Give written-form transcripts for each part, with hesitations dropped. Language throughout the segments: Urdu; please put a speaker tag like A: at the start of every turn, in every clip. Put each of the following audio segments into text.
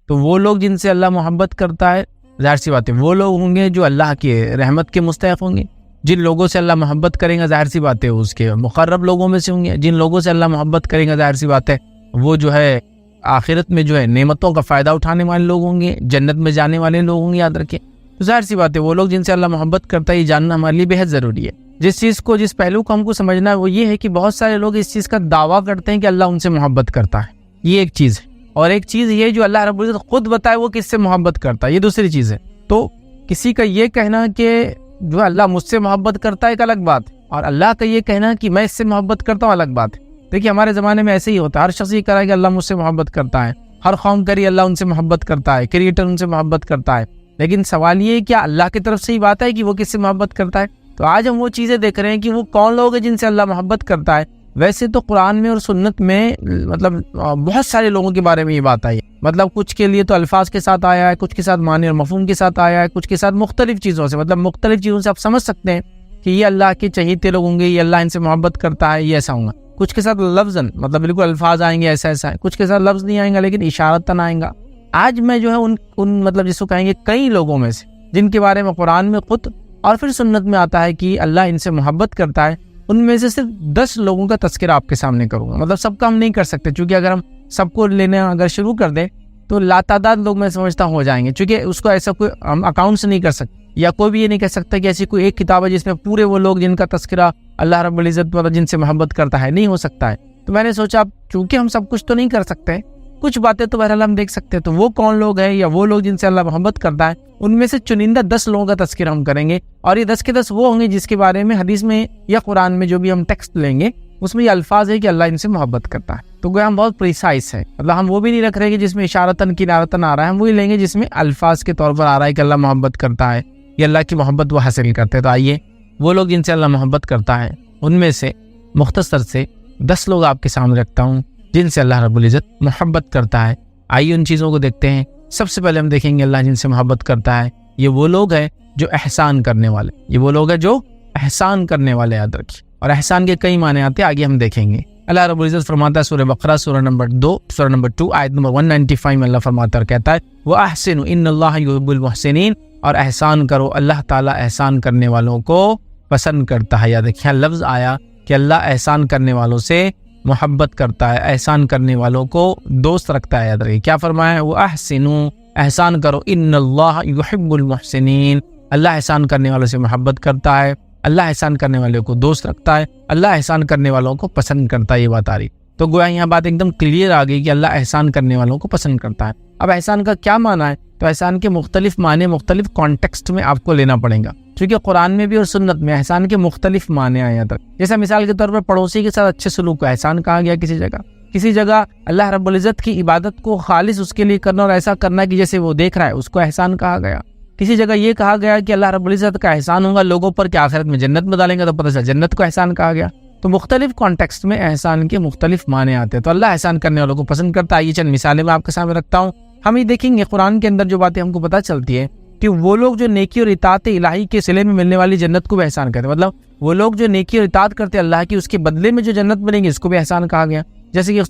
A: تو وہ لوگ جن سے اللہ محبت کرتا ہے، ظاہر سی بات ہے وہ لوگ ہوں گے جو اللہ کے رحمت کے مستحق ہوں گے. جن لوگوں سے اللہ محبت کریں گا ظاہر سی بات ہے اس کے مقرب لوگوں میں سے ہوں گے. جن لوگوں سے اللہ محبت کریں گا ظاہر سی بات ہے وہ جو ہے آخرت میں جو ہے نعمتوں کا فائدہ اٹھانے والے لوگ ہوں گے، جنت میں جانے والے لوگ ہوں گے. یاد رکھیں، تو ظاہر سی بات ہے وہ لوگ جن سے اللہ محبت کرتا ہے یہ جاننا ہمارے لیے بہت ضروری ہے. جس پہلو کو ہم کو سمجھنا ہے وہ یہ ہے کہ بہت سارے لوگ اس چیز کا دعویٰ کرتے ہیں کہ اللہ ان سے محبت کرتا ہے، یہ ایک چیز ہے. اور ایک چیز یہ جو اللہ رب العزت خود بتائے وہ کس سے محبت کرتا ہے، یہ دوسری چیز ہے. تو کسی کا یہ کہنا کہ جو اللہ مجھ سے محبت کرتا ہے ایک الگ بات ہے، اور اللہ کا یہ کہنا کہ میں اس سے محبت کرتا ہوں الگ بات ہے. دیکھیے ہمارے زمانے میں ایسے ہی ہوتا ہے، ہر شخص یہ کہہ رہا ہے کہ اللہ مجھ سے محبت کرتا ہے، ہر قوم کری اللہ ان سے محبت کرتا ہے، کریٹر ان سے محبت کرتا ہے. لیکن سوال یہ ہے کیا اللہ کی طرف سے ہی بات ہے کہ وہ کس سے محبت کرتا ہے؟ تو آج ہم وہ چیزیں دیکھ رہے ہیں کہ وہ کون لوگ ہیں جن سے اللہ محبت کرتا ہے. ویسے تو قرآن میں اور سنت میں مطلب بہت سارے لوگوں کے بارے میں یہ بات آئی ہے. مطلب کچھ کے لیے تو الفاظ کے ساتھ آیا ہے، کچھ کے ساتھ معنی اور مفہوم کے ساتھ آیا ہے، کچھ کے ساتھ مختلف چیزوں سے، مطلب مختلف چیزوں سے آپ سمجھ سکتے ہیں کہ یہ اللہ کے چہیتے لوگ ہوں گے، یہ اللہ ان سے محبت کرتا ہے، یہ ایسا ہوں گا. کچھ کے ساتھ لفظاً مطلب بالکل الفاظ آئیں گے ایسا ایسا ہے، کچھ کے ساتھ لفظ نہیں آئیں گا لیکن اشارتاً آئیں گا. آج میں جو ہے ان مطلب جس کو کہیں گے کئی لوگوں میں سے جن کے بارے میں قرآن میں خود اور پھر سنت میں آتا ہے کہ اللہ ان سے محبت کرتا ہے، ان میں سے صرف 10 لوگوں کا تذکرہ آپ کے سامنے کروں گا. مطلب سب کا ہم نہیں کر سکتے، چونکہ اگر ہم سب کو لینا اگر شروع کر دیں تو لاتعداد لوگ میں سمجھتا ہو جائیں گے، چونکہ اس کو ایسا کوئی ہم اکاؤنٹ سے نہیں کر سکتے، یا کوئی بھی یہ نہیں کہہ سکتا کہ ایسی کوئی ایک کتاب ہے جس میں پورے وہ لوگ جن کا تذکرہ اللہ رب العزت مطلب جن سے محبت کرتا ہے، نہیں ہو سکتا ہے. تو میں نے سوچا چونکہ ہم سب کچھ تو نہیں کر سکتے، کچھ باتیں تو بہرحال ہم دیکھ سکتے ہیں. تو وہ کون لوگ ہیں یا وہ لوگ جن سے اللہ محبت کرتا ہے، ان میں سے چنندہ 10 لوگوں کا تذکرہ ہم کریں گے. اور یہ 10 کے 10 وہ ہوں گے جس کے بارے میں حدیث میں یا قرآن میں جو بھی ہم ٹیکسٹ لیں گے اس میں یہ الفاظ ہے کہ اللہ ان سے محبت کرتا ہے. تو گویا ہم بہت پریسائز ہے، مطلب ہم وہ بھی نہیں رکھ رہے کہ جس میں اشارتاً کنارتاً آ رہا ہے، ہم وہی لیں گے جس میں الفاظ کے طور پر آ رہا ہے کہ اللہ محبت کرتا ہے، یہ اللہ کی محبت وہ حاصل کرتے ہیں. تو آئیے وہ لوگ جن سے اللہ محبت کرتا ہے ان میں سے مختصر سے 10 لوگ آپ کے سامنے رکھتا ہوں جن سے اللہ رب العزت محبت کرتا ہے. آئیے ان چیزوں کو دیکھتے ہیں. سب سے پہلے ہم دیکھیں گے اللہ جن سے محبت کرتا ہے یہ وہ لوگ ہیں جو احسان کرنے والے، یہ وہ لوگ ہیں جو احسان کرنے والے. یاد رکھیے، اور احسان کے کئی معنی آتے ہیں، آگے ہم دیکھیں گے. اللہ رب العزت فرماتا ہے سورہ بقرہ سورہ نمبر 2 آیت نمبر 195 میں اللہ فرماتا ہے اور کہتا ہے وَأَحْسِنُوا إِنَّ اللَّهَ يُحِبُّ الْمُحْسِنِينَ، اور احسان کرو، اللہ تعالیٰ احسان کرنے والوں کو پسند کرتا ہے. یاد رکھیے لفظ آیا کہ اللہ احسان کرنے والوں سے محبت کرتا ہے، احسان کرنے والوں کو دوست رکھتا ہے. یاد رکھیے کیا فرمایا وَأَحْسِنُوا، احسان کرو، إِنَّ اللَّهَ يُحِبُّ الْمُحْسِنِينَ، اللہ احسان کرنے والوں سے محبت کرتا ہے، اللہ احسان کرنے والوں کو دوست رکھتا ہے، اللہ احسان کرنے والوں کو پسند کرتا ہے. یہ بات آ رہی تو گویا یہاں بات ایک دم کلیئر آ گئی کہ اللہ احسان کرنے والوں کو پسند کرتا ہے. اب احسان کا کیا معنی ہے؟ تو احسان کے مختلف معنی مختلف کانٹیکسٹ میں آپ کو لینا پڑے گا، کیونکہ قرآن میں بھی اور سنت میں احسان کے مختلف معنی آئے تک. جیسا مثال کے طور پر پڑوسی کے ساتھ اچھے سلوک کو احسان کہا گیا. کسی جگہ اللہ رب العزت کی عبادت کو خالص اس کے لیے کرنا اور ایسا کرنا کہ جیسے وہ دیکھ رہا ہے، اس کو احسان کہا گیا. کسی جگہ یہ کہا گیا کہ اللہ رب العزت کا احسان ہوگا لوگوں پر کہ آخرت میں جنت میں ڈالیں گے، تو پتہ چلا جنت کو احسان کہا گیا. تو مختلف کانٹیکسٹ میں احسان کے مختلف معنی آتے ہیں. تو اللہ احسان کرنے والوں کو پسند کرتا ہے. یہ چند مثالیں میں آپ کے سامنے رکھتا ہوں. ہم یہ دیکھیں گے قرآن کے اندر جو باتیں ہم کو پتہ چلتی ہے کہ وہ لوگ جو نیکی اور اطاعت الہی کے صلے میں ملنے والی جنت کو بھی احسان کرتے ہیں. مطلب وہ لوگ جو نیکی اور اطاعت کرتے ہیں اللہ کی، اس کے بدلے میں جو جنت ملیں گے اس کو بھی احسان کہا گیا. جیسے کہ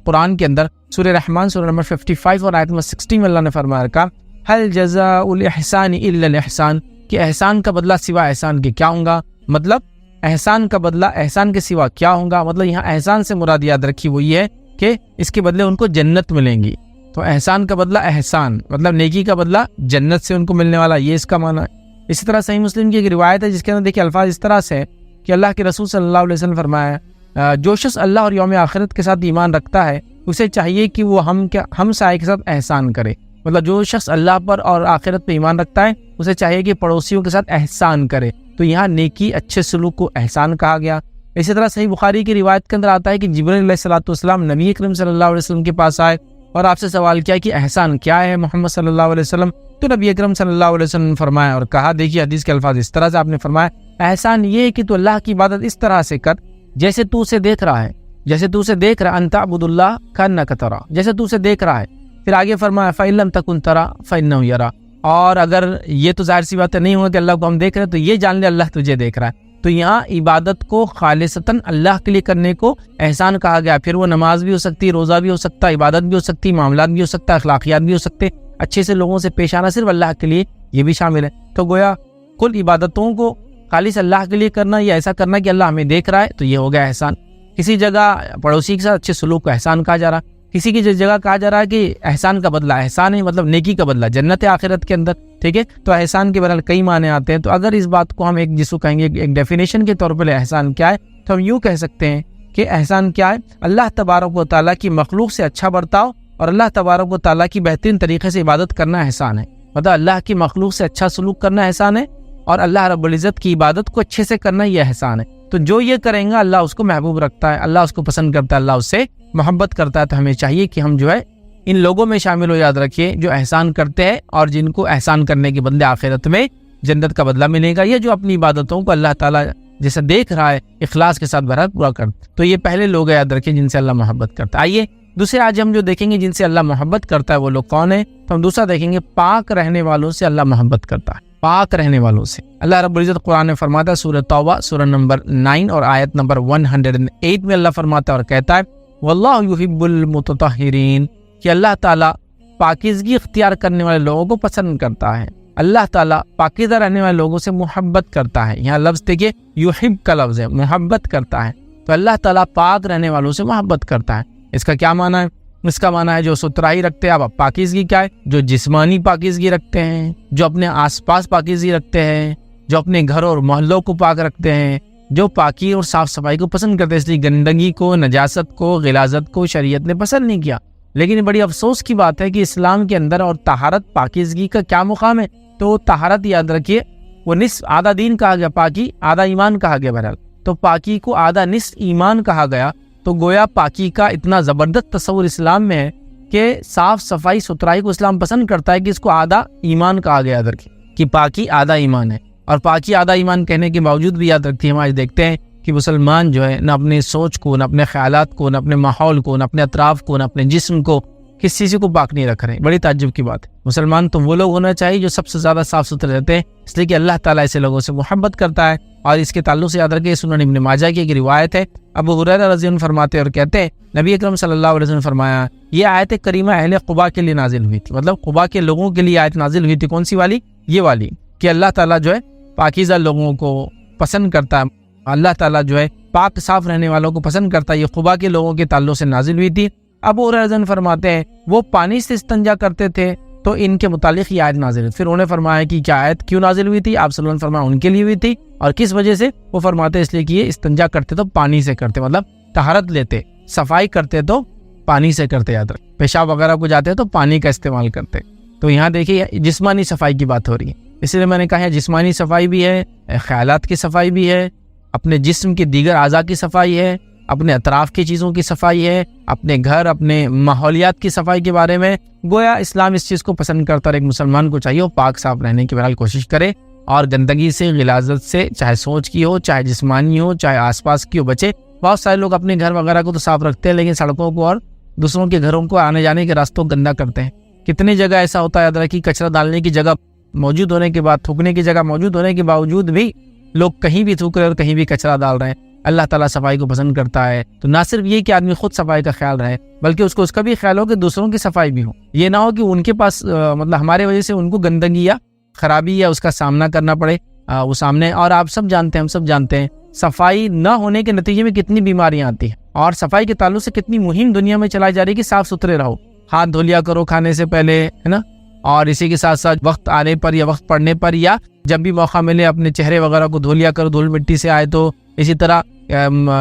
A: قرآن کے اندر سورہ رحمان سورہ نمبر 55 اور آیت نمبر 60 میں اللہ نے فرمایا رکھا هل جزاء الاحسان الا الاحسان، کہ احسان کا بدلہ سوا احسان کے کیا ہوں گا. مطلب احسان کا بدلہ احسان کے سوا کیا ہوں گا، مطلب یہاں احسان سے مراد یاد رکھی وہ یہ ہے کہ اس کے بدلے ان کو جنت ملیں گی. تو احسان کا بدلہ احسان، مطلب نیکی کا بدلہ جنت سے ان کو ملنے والا، یہ اس کا معنی ہے. اسی طرح صحیح مسلم کی ایک روایت ہے جس کے اندر دیکھیے الفاظ اس طرح سے کہ اللہ کے رسول صلی اللہ علیہ وسلم فرمایا جو شخص اللہ اور یوم آخرت کے ساتھ ایمان رکھتا ہے اسے چاہیے کہ وہ ہم سائے کے ساتھ احسان کرے. مطلب جو شخص اللہ پر اور آخرت پہ ایمان رکھتا ہے اسے چاہیے کہ پڑوسیوں کے ساتھ احسان کرے. تو یہاں نیکی اچھے سلوک کو احسان کہا گیا. اسی طرح صحیح بخاری کی روایت کے اندر آتا ہے کہ جبرائیل علیہ الصلوۃ والسلام نبی اکرم صلی اللہ علیہ وسلم کے پاس آئے اور آپ سے سوال کیا کہ احسان کیا ہے محمد صلی اللہ علیہ وسلم. تو نبی اکرم صلی اللہ علیہ وسلم نے فرمایا اور کہا، دیکھیے حدیث کے الفاظ اس طرح سے آپ نے فرمایا احسان یہ ہے کہ تو اللہ کی عبادت اس طرح سے کر جیسے تو اسے دیکھ رہا ہے، جیسے تو اسے دیکھ رہا ہے، ان تعبد اللہ کانک تراہ، جیسے تو اسے دیکھ رہا ہے. پھر آگے فرمایا فإن لم تکن تراہ فإنہ یراہ، اور اگر یہ تو ظاہر سی بات ہے نہیں ہوگا کہ اللہ کو ہم دیکھ رہے ہیں تو یہ جان لے اللہ تجھے دیکھ رہا ہے. تو یہاں عبادت کو خالصتاً اللہ کے لیے کرنے کو احسان کہا گیا. پھر وہ نماز بھی ہو سکتی ہے, روزہ بھی ہو سکتا ہے, عبادت بھی ہو سکتی ہے, معاملات بھی ہو سکتا ہے, اخلاقیات بھی ہو سکتے, اچھے سے لوگوں سے پیش آنا صرف اللہ کے لیے, یہ بھی شامل ہے. تو گویا کل عبادتوں کو خالص اللہ کے لیے کرنا یا ایسا کرنا کہ اللہ ہمیں دیکھ رہا ہے, تو یہ ہو گیا احسان. کسی جگہ پڑوسی کے ساتھ اچھے سلوک کو احسان کہا جا رہا, کسی کی جگہ کہا جا رہا ہے کہ احسان کا بدلہ, احسان ہے مطلب نیکی کا بدلہ, جنت ہے آخرت کے اندر, ٹھیک ہے. تو احسان کے بہرحال کئی معنی آتے ہیں. تو اگر اس بات کو ہم جس کو کہیں گے ایک ڈیفینیشن کے طور پر احسان کیا ہے, تو ہم یوں کہہ سکتے ہیں کہ احسان کیا ہے, اللہ تبارک و تعالیٰ کی مخلوق سے اچھا برتاؤ اور اللہ تبارک و تعالیٰ کی بہترین طریقے سے عبادت کرنا احسان ہے. مطلب اللہ کی مخلوق سے اچھا سلوک کرنا احسان ہے اور اللہ رب العزت کی عبادت کو اچھے سے کرنا یہ احسان ہے. تو جو یہ کریں گا اللہ اس کو محبوب رکھتا ہے, اللہ اس کو پسند کرتا ہے, اللہ اس سے محبت کرتا ہے. تو ہمیں چاہیے کہ ہم جو ہے ان لوگوں میں شامل ہو, یاد رکھیے, جو احسان کرتے ہیں اور جن کو احسان کرنے کے بدلے آخرت میں جنت کا بدلہ ملے گا, یا جو اپنی عبادتوں کو اللہ تعالیٰ جیسے دیکھ رہا ہے اخلاص کے ساتھ بہرحال پورا کرتا. تو یہ پہلے لوگ یاد رکھیں جن سے اللہ محبت کرتا ہے. آئیے دوسرے آج ہم جو دیکھیں گے جن سے اللہ محبت کرتا ہے وہ لوگ کون ہیں, تو ہم دوسرا دیکھیں گے پاک رہنے والوں سے اللہ محبت کرتا ہے. پاک رہنے والوں سے اللہ رب العزت قرآن میں فرماتا ہے, سورہ توبہ سورہ نمبر 9 اور آیت نمبر 108 میں اللہ فرماتا ہے اور کہتا ہے واللہ یحب المتطہرین, کہ اللہ تعالیٰ پاکیزگی اختیار کرنے والے لوگوں کو پسند کرتا ہے. اللہ تعالیٰ پاکیزہ رہنے والے لوگوں سے محبت کرتا ہے. یہاں لفظ دیکھیے یحب کا لفظ ہے, محبت کرتا ہے. تو اللہ تعالیٰ پاک رہنے والوں سے محبت کرتا ہے. اس کا کیا معنی ہے؟ اس کا معنی ہے جو ستھرائی رکھتے ہیں. اب پاکیزگی کیا ہے؟ جو جسمانی پاکیزگی رکھتے ہیں, جو اپنے آس پاس پاکیزگی رکھتے ہیں, جو اپنے گھر اور محلوں کو پاک رکھتے ہیں, جو پاکی اور صاف صفائی کو پسند کرتے ہیں. اس لیے گندگی کو, نجاست کو, غلاظت کو شریعت نے پسند نہیں کیا. لیکن بڑی افسوس کی بات ہے کہ اسلام کے اندر اور طہارت پاکیزگی کا کیا مقام ہے. تو طہارت یاد رکھیے وہ نصف آدھا دین کہا گیا, پاکی آدھا ایمان کہا گیا. بہرحال تو پاکی کو آدھا نصف ایمان کہا گیا. تو گویا پاکی کا اتنا زبردست تصور اسلام میں ہے کہ صاف صفائی ستھرائی کو اسلام پسند کرتا ہے کہ اس کو آدھا ایمان کہا گیا. یاد رکھیے کہ پاکی آدھا ایمان ہے. اور پاکی آدھا ایمان کہنے کے باوجود بھی یاد رکھیے ہم آج دیکھتے ہیں کہ مسلمان جو ہے نہ اپنے سوچ کو, نہ اپنے خیالات کو, نہ اپنے ماحول کو, نہ اپنے اطراف کو, نہ اپنے جسم کو, کس چیز کو پاک نہیں رکھ رہے ہیں. بڑی تعجب کی بات ہے. مسلمان تو وہ لوگ ہونا چاہیے جو سب سے زیادہ صاف ستھرے رہتے ہیں, اس لیے کہ اللہ تعالیٰ ایسے لوگوں سے محبت کرتا ہے. اور اس کے تعلق سے یاد رکھیں سنن ابن ماجہ کی ایک روایت ہے, ابو ہریرہ رضی اللہ عنہ فرماتے اور کہتے ہیں نبی اکرم صلی اللہ علیہ وسلم نے فرمایا یہ آیت کریمہ اہل قباء کے لیے نازل ہوئی تھی. مطلب قباء کے لوگوں کے لیے آیت نازل ہوئی تھی. کون سی والی؟ یہ والی کہ اللہ تعالیٰ جو ہے پاکیزہ لوگوں کو پسند کرتا ہے, اللہ تعالیٰ جو ہے پاک صاف رہنے والوں کو پسند کرتا ہے. یہ قباء کے لوگوں کے تعلق سے نازل ہوئی تھی. ابو ہریرہ رضی اللہ عنہ فرماتے ہیں وہ پانی سے استنجا کرتے تھے تو ان کے متعلق یہ آیت نازل ہوئی. پھر انہوں نے فرمایا کہ کیا آیت کیوں نازل ہوئی تھی؟ آپ صلی اللہ علیہ وسلم فرمایا ان کے لیے ہوئی تھی. اور کس وجہ سے؟ وہ فرماتے اس لیے کہ یہ استنجا کرتے تو پانی سے کرتے, مطلب طہارت لیتے, صفائی کرتے تو پانی سے کرتے. یاد رکھ, پیشاب وغیرہ کو جاتے تو پانی کا استعمال کرتے. تو یہاں دیکھیے جسمانی صفائی کی بات ہو رہی ہے, اس لیے میں نے کہا جسمانی صفائی بھی ہے, خیالات کی صفائی بھی ہے, اپنے جسم کے دیگر اعضاء کی صفائی ہے, اپنے اطراف کی چیزوں کی صفائی ہے, اپنے گھر, اپنے ماحولیات کی صفائی کے بارے میں. گویا اسلام اس چیز کو پسند کرتا ہے. اور ایک مسلمان کو چاہیے وہ پاک صاف رہنے کی بہرحال کوشش کرے اور گندگی سے, غلاظت سے, چاہے سوچ کی ہو, چاہے جسمانی ہو, چاہے آس پاس کی ہو, بچے. بہت سارے لوگ اپنے گھر وغیرہ کو تو صاف رکھتے ہیں لیکن سڑکوں کو اور دوسروں کے گھروں کو آنے جانے کے راستوں کو گندا کرتے ہیں. کتنی جگہ ایسا ہوتا ہے یاد رکھیے کچرا ڈالنے کی جگہ موجود ہونے کے بعد, تھوکنے کی جگہ موجود ہونے کے باوجود بھی لوگ کہیں بھی تھوک رہے اور کہیں بھی کچرا ڈال رہے ہیں. اللہ تعالیٰ صفائی کو پسند کرتا ہے. تو نہ صرف یہ کہ آدمی خود صفائی کا خیال رہے بلکہ اس کو اس کا بھی خیال ہو کہ دوسروں کی صفائی بھی ہو. یہ نہ ہو کہ ان کے پاس مطلب ہمارے وجہ سے ان کو گندگی یا خرابی یا اس کا سامنا کرنا پڑے وہ سامنے. اور آپ سب جانتے ہیں, ہم سب جانتے ہیں صفائی نہ ہونے کے نتیجے میں کتنی بیماریاں آتی ہیں. اور صفائی کے تعلق سے کتنی مہم دنیا میں چلائی جا رہی ہے کہ صاف ستھرے رہو, ہاتھ دھو لیا کرو کھانے سے پہلے, ہے نا. اور اسی کے ساتھ ساتھ وقت آنے پر یا وقت پڑنے پر یا جب بھی موقع ملے اپنے چہرے وغیرہ کو دھو لیا کرو, دھول مٹی سے آئے تو. اسی طرح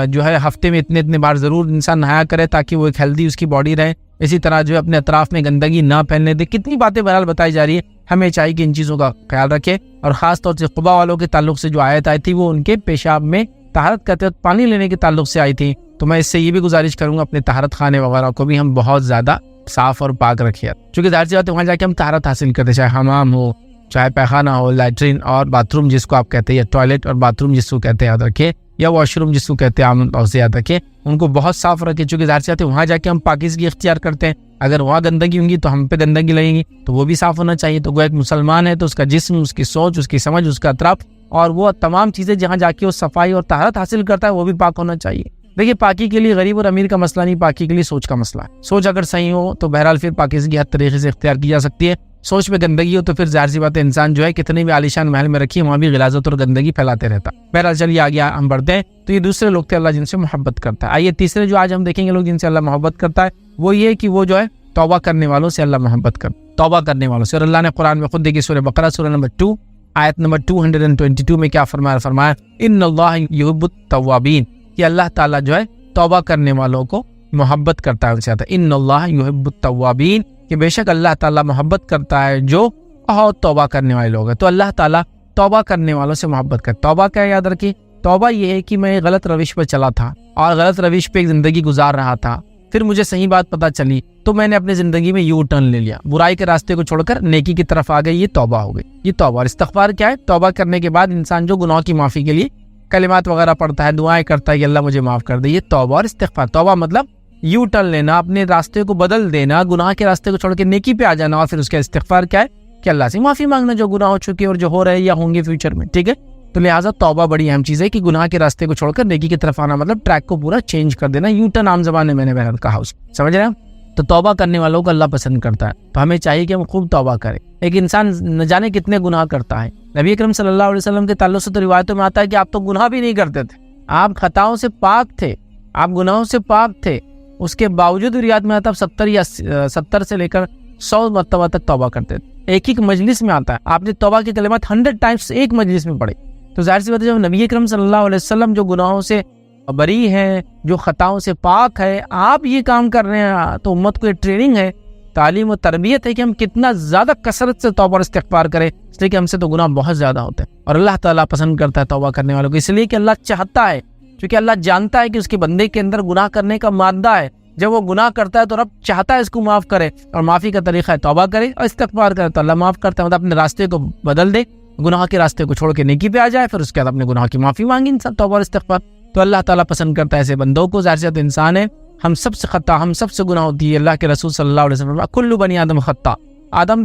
A: جو ہے ہفتے میں اتنے بار ضرور انسان نہایا کرے تاکہ وہ ایک ہیلدی اس کی باڈی رہے. اسی طرح جو ہے اپنے اطراف میں گندگی نہ پھیلنے دے. کتنی باتیں بہرحال بتائی جا رہی ہے. ہمیں چاہیے کہ ان چیزوں کا خیال رکھے. اور خاص طور سے قباء والوں کے تعلق سے جو آیت آئی تھی وہ ان کے پیشاب میں طہارت کرتے وقت پانی لینے کے تعلق سے آئی تھی. تو میں اس سے یہ بھی گزارش کروں گا اپنے طہارت خانے وغیرہ کو بھی ہم بہت زیادہ صاف اور پاک رکھیں. چونکہ ظاہر سی بات ہے وہاں جا کے ہم طہارت حاصل کرتے, چاہے حمام ہو, چاہے پیخانہ ہو, لیٹرین اور باتھ روم جس کو آپ کہتے ہیں, یا ٹوائلٹ اور باتھ روم جس کو کہتے ہیں, یاد رکھیں یا واش روم جس کو کہتے ہیں عام طور سے یاد رکھیں ان کو بہت صاف رکھیں، چونکہ ظاہر سی بات ہے وہاں جا کے ہم پاکیزگی اختیار کرتے ہیں، اگر وہاں گندگی ہوں گی تو ہم پہ گندگی لگے گی، تو وہ بھی صاف ہونا چاہیے۔ تو وہ ایک مسلمان ہے تو اس کا جسم، اس کی سوچ، اس کی سمجھ، اس کا اطراف اور وہ تمام چیزیں جہاں جا کے وہ صفائی اور طہارت حاصل کرتا ہے وہ بھی پاک ہونا چاہیے۔ دیکھیے پاکی کے لیے غریب اور امیر کا مسئلہ نہیں، پاکی کے لیے سوچ کا مسئلہ ہے۔ سوچ اگر صحیح ہو تو بہرحال پھر پاکیزگی ہر طریقے سے اختیار کی جا سکتی ہے۔ سوچ میں گندگی ہو تو پھر ظاہر سی بات ہے انسان جو ہے کتنے بھی عالیشان محل میں رکھی وہاں بھی غلاظت اور گندگی پھیلاتے رہتا۔ بہرحال چلیے آگے ہم بڑھتے ہیں۔ تو یہ دوسرے لوگ تھے اللہ جن سے محبت کرتا ہے۔ آئیے تیسرے جو آج ہم دیکھیں گے لوگ جن سے اللہ محبت کرتا ہے وہ یہ کہ وہ جو ہے توبہ کرنے والوں سے اللہ محبت کرتا ہے، توبہ کرنے والوں سے۔ اور اللہ نے قرآن میں خود دیکھیے سورہ بقرہ سورہ نمبر 2 آیت نمبر 222 میں کیا فرمایا ان اللہ یحب التوابین، کہ اللہ تعالیٰ جو ہے توبہ کرنے والوں کو محبت کرتا ہے، ان سے آتا ہے ان اللہ یحب التوابین، کہ بے شک اللہ تعالیٰ محبت کرتا ہے جو بہت توبہ کرنے والے لوگ ہیں۔ تو اللہ تعالیٰ توبہ کرنے والوں سے محبت کرتا ہے۔ توبہ کیا یاد رکھیے، توبہ یہ ہے کہ میں غلط روش پر چلا تھا اور غلط روش پہ ایک زندگی گزار رہا تھا، پھر مجھے صحیح بات پتہ چلی تو میں نے اپنی زندگی میں یو ٹرن لے لیا، برائی کے راستے کو چھوڑ کر نیکی کی طرف آ گئی، یہ توبہ ہو گئی۔ یہ توبہ اور استغفار کیا ہے، توبہ کرنے کے بعد انسان جو گناہوں کی معافی کے لیے کلمات وغیرہ پڑھتا ہے، دعائیں کرتا ہے کہ اللہ مجھے معاف کر دے، یہ توبہ اور استغفار۔ توبہ مطلب یو ٹرن لینا، اپنے راستے کو بدل دینا، گناہ کے راستے کو چھوڑ کے نیکی پہ آ جانا، اور پھر اس کا استغفار کیا ہے کہ اللہ سے معافی مانگنا جو گناہ ہو چکے اور جو ہو رہے یا ہوں گے فیوچر میں، ٹھیک ہے۔ تو لہٰذا توبہ بڑی اہم چیز ہے کہ گناہ کے راستے کو چھوڑ کر نیکی کی طرف آنا، مطلب ٹریک کو پورا چینج کر دینا، یو ٹرن عام زبان میں نے بہرحال کہا اس کو، سمجھ رہے ہیں۔ تو توبہ کرنے والوں کو اللہ پسند کرتا ہے، تو ہمیں چاہیے کہ ہم خوب توبہ کریں۔ ایک انسان نہ جانے کتنے گناہ کرتا ہے، نبی اکرم صلی اللہ علیہ وسلم کے تعلق سے تو روایتوں میں آتا ہے کہ آپ تو گناہ بھی نہیں کرتے تھے، آپ خطاؤں سے پاک تھے، آپ گناہوں سے پاک تھے، اس کے باوجود روایت میں آتا ہے 70 سے لے کر 100 مرتبہ تک توبہ کرتے تھے۔ ایک ایک مجلس میں آتا ہے آپ نے توبہ کے کلمات 100 ٹائمز ایک مجلس میں پڑھے۔ تو ظاہر سی بات ہے جب نبی اکرم صلی اللہ علیہ وسلم جو گناہوں سے بری ہیں، جو خطاؤں سے پاک ہے، آپ یہ کام کر رہے ہیں، تو امت کو یہ ٹریننگ ہے، تعلیم و تربیت ہے کہ ہم کتنا زیادہ کثرت سے توبہ اور استغفار کریں، اس لیے کہ ہم سے تو گناہ بہت زیادہ ہوتے ہیں، اور اللہ تعالیٰ پسند کرتا ہے توبہ کرنے والوں کو، اس لیے کہ اللہ چاہتا ہے، کیونکہ اللہ جانتا ہے کہ اس کے بندے کے اندر گناہ کرنے کا مادہ ہے، جب وہ گناہ کرتا ہے تو رب چاہتا ہے اس کو معاف کرے، اور معافی کا طریقہ ہے توبہ کرے اور استغفار کرے، تو اللہ معاف کرتا ہے، مطلب اپنے راستے کو بدل دے، گناہ کے راستے کو چھوڑ کے نیکی پہ آ جائے، پھر اس کے بعد اپنے گناہ کی معافی مانگی انسان، توبہ اور استغفار۔ تو اللہ تعالیٰ پسند کرتا ہے ایسے بندوں کو۔ ظاہر سی بات انسان ہے، ہم سب سے خطا، ہم سب سے گناہ ہوتی ہے۔ اللہ کے رسول صلی اللہ علیہ وسلم کل بنی آدم خطا، آدم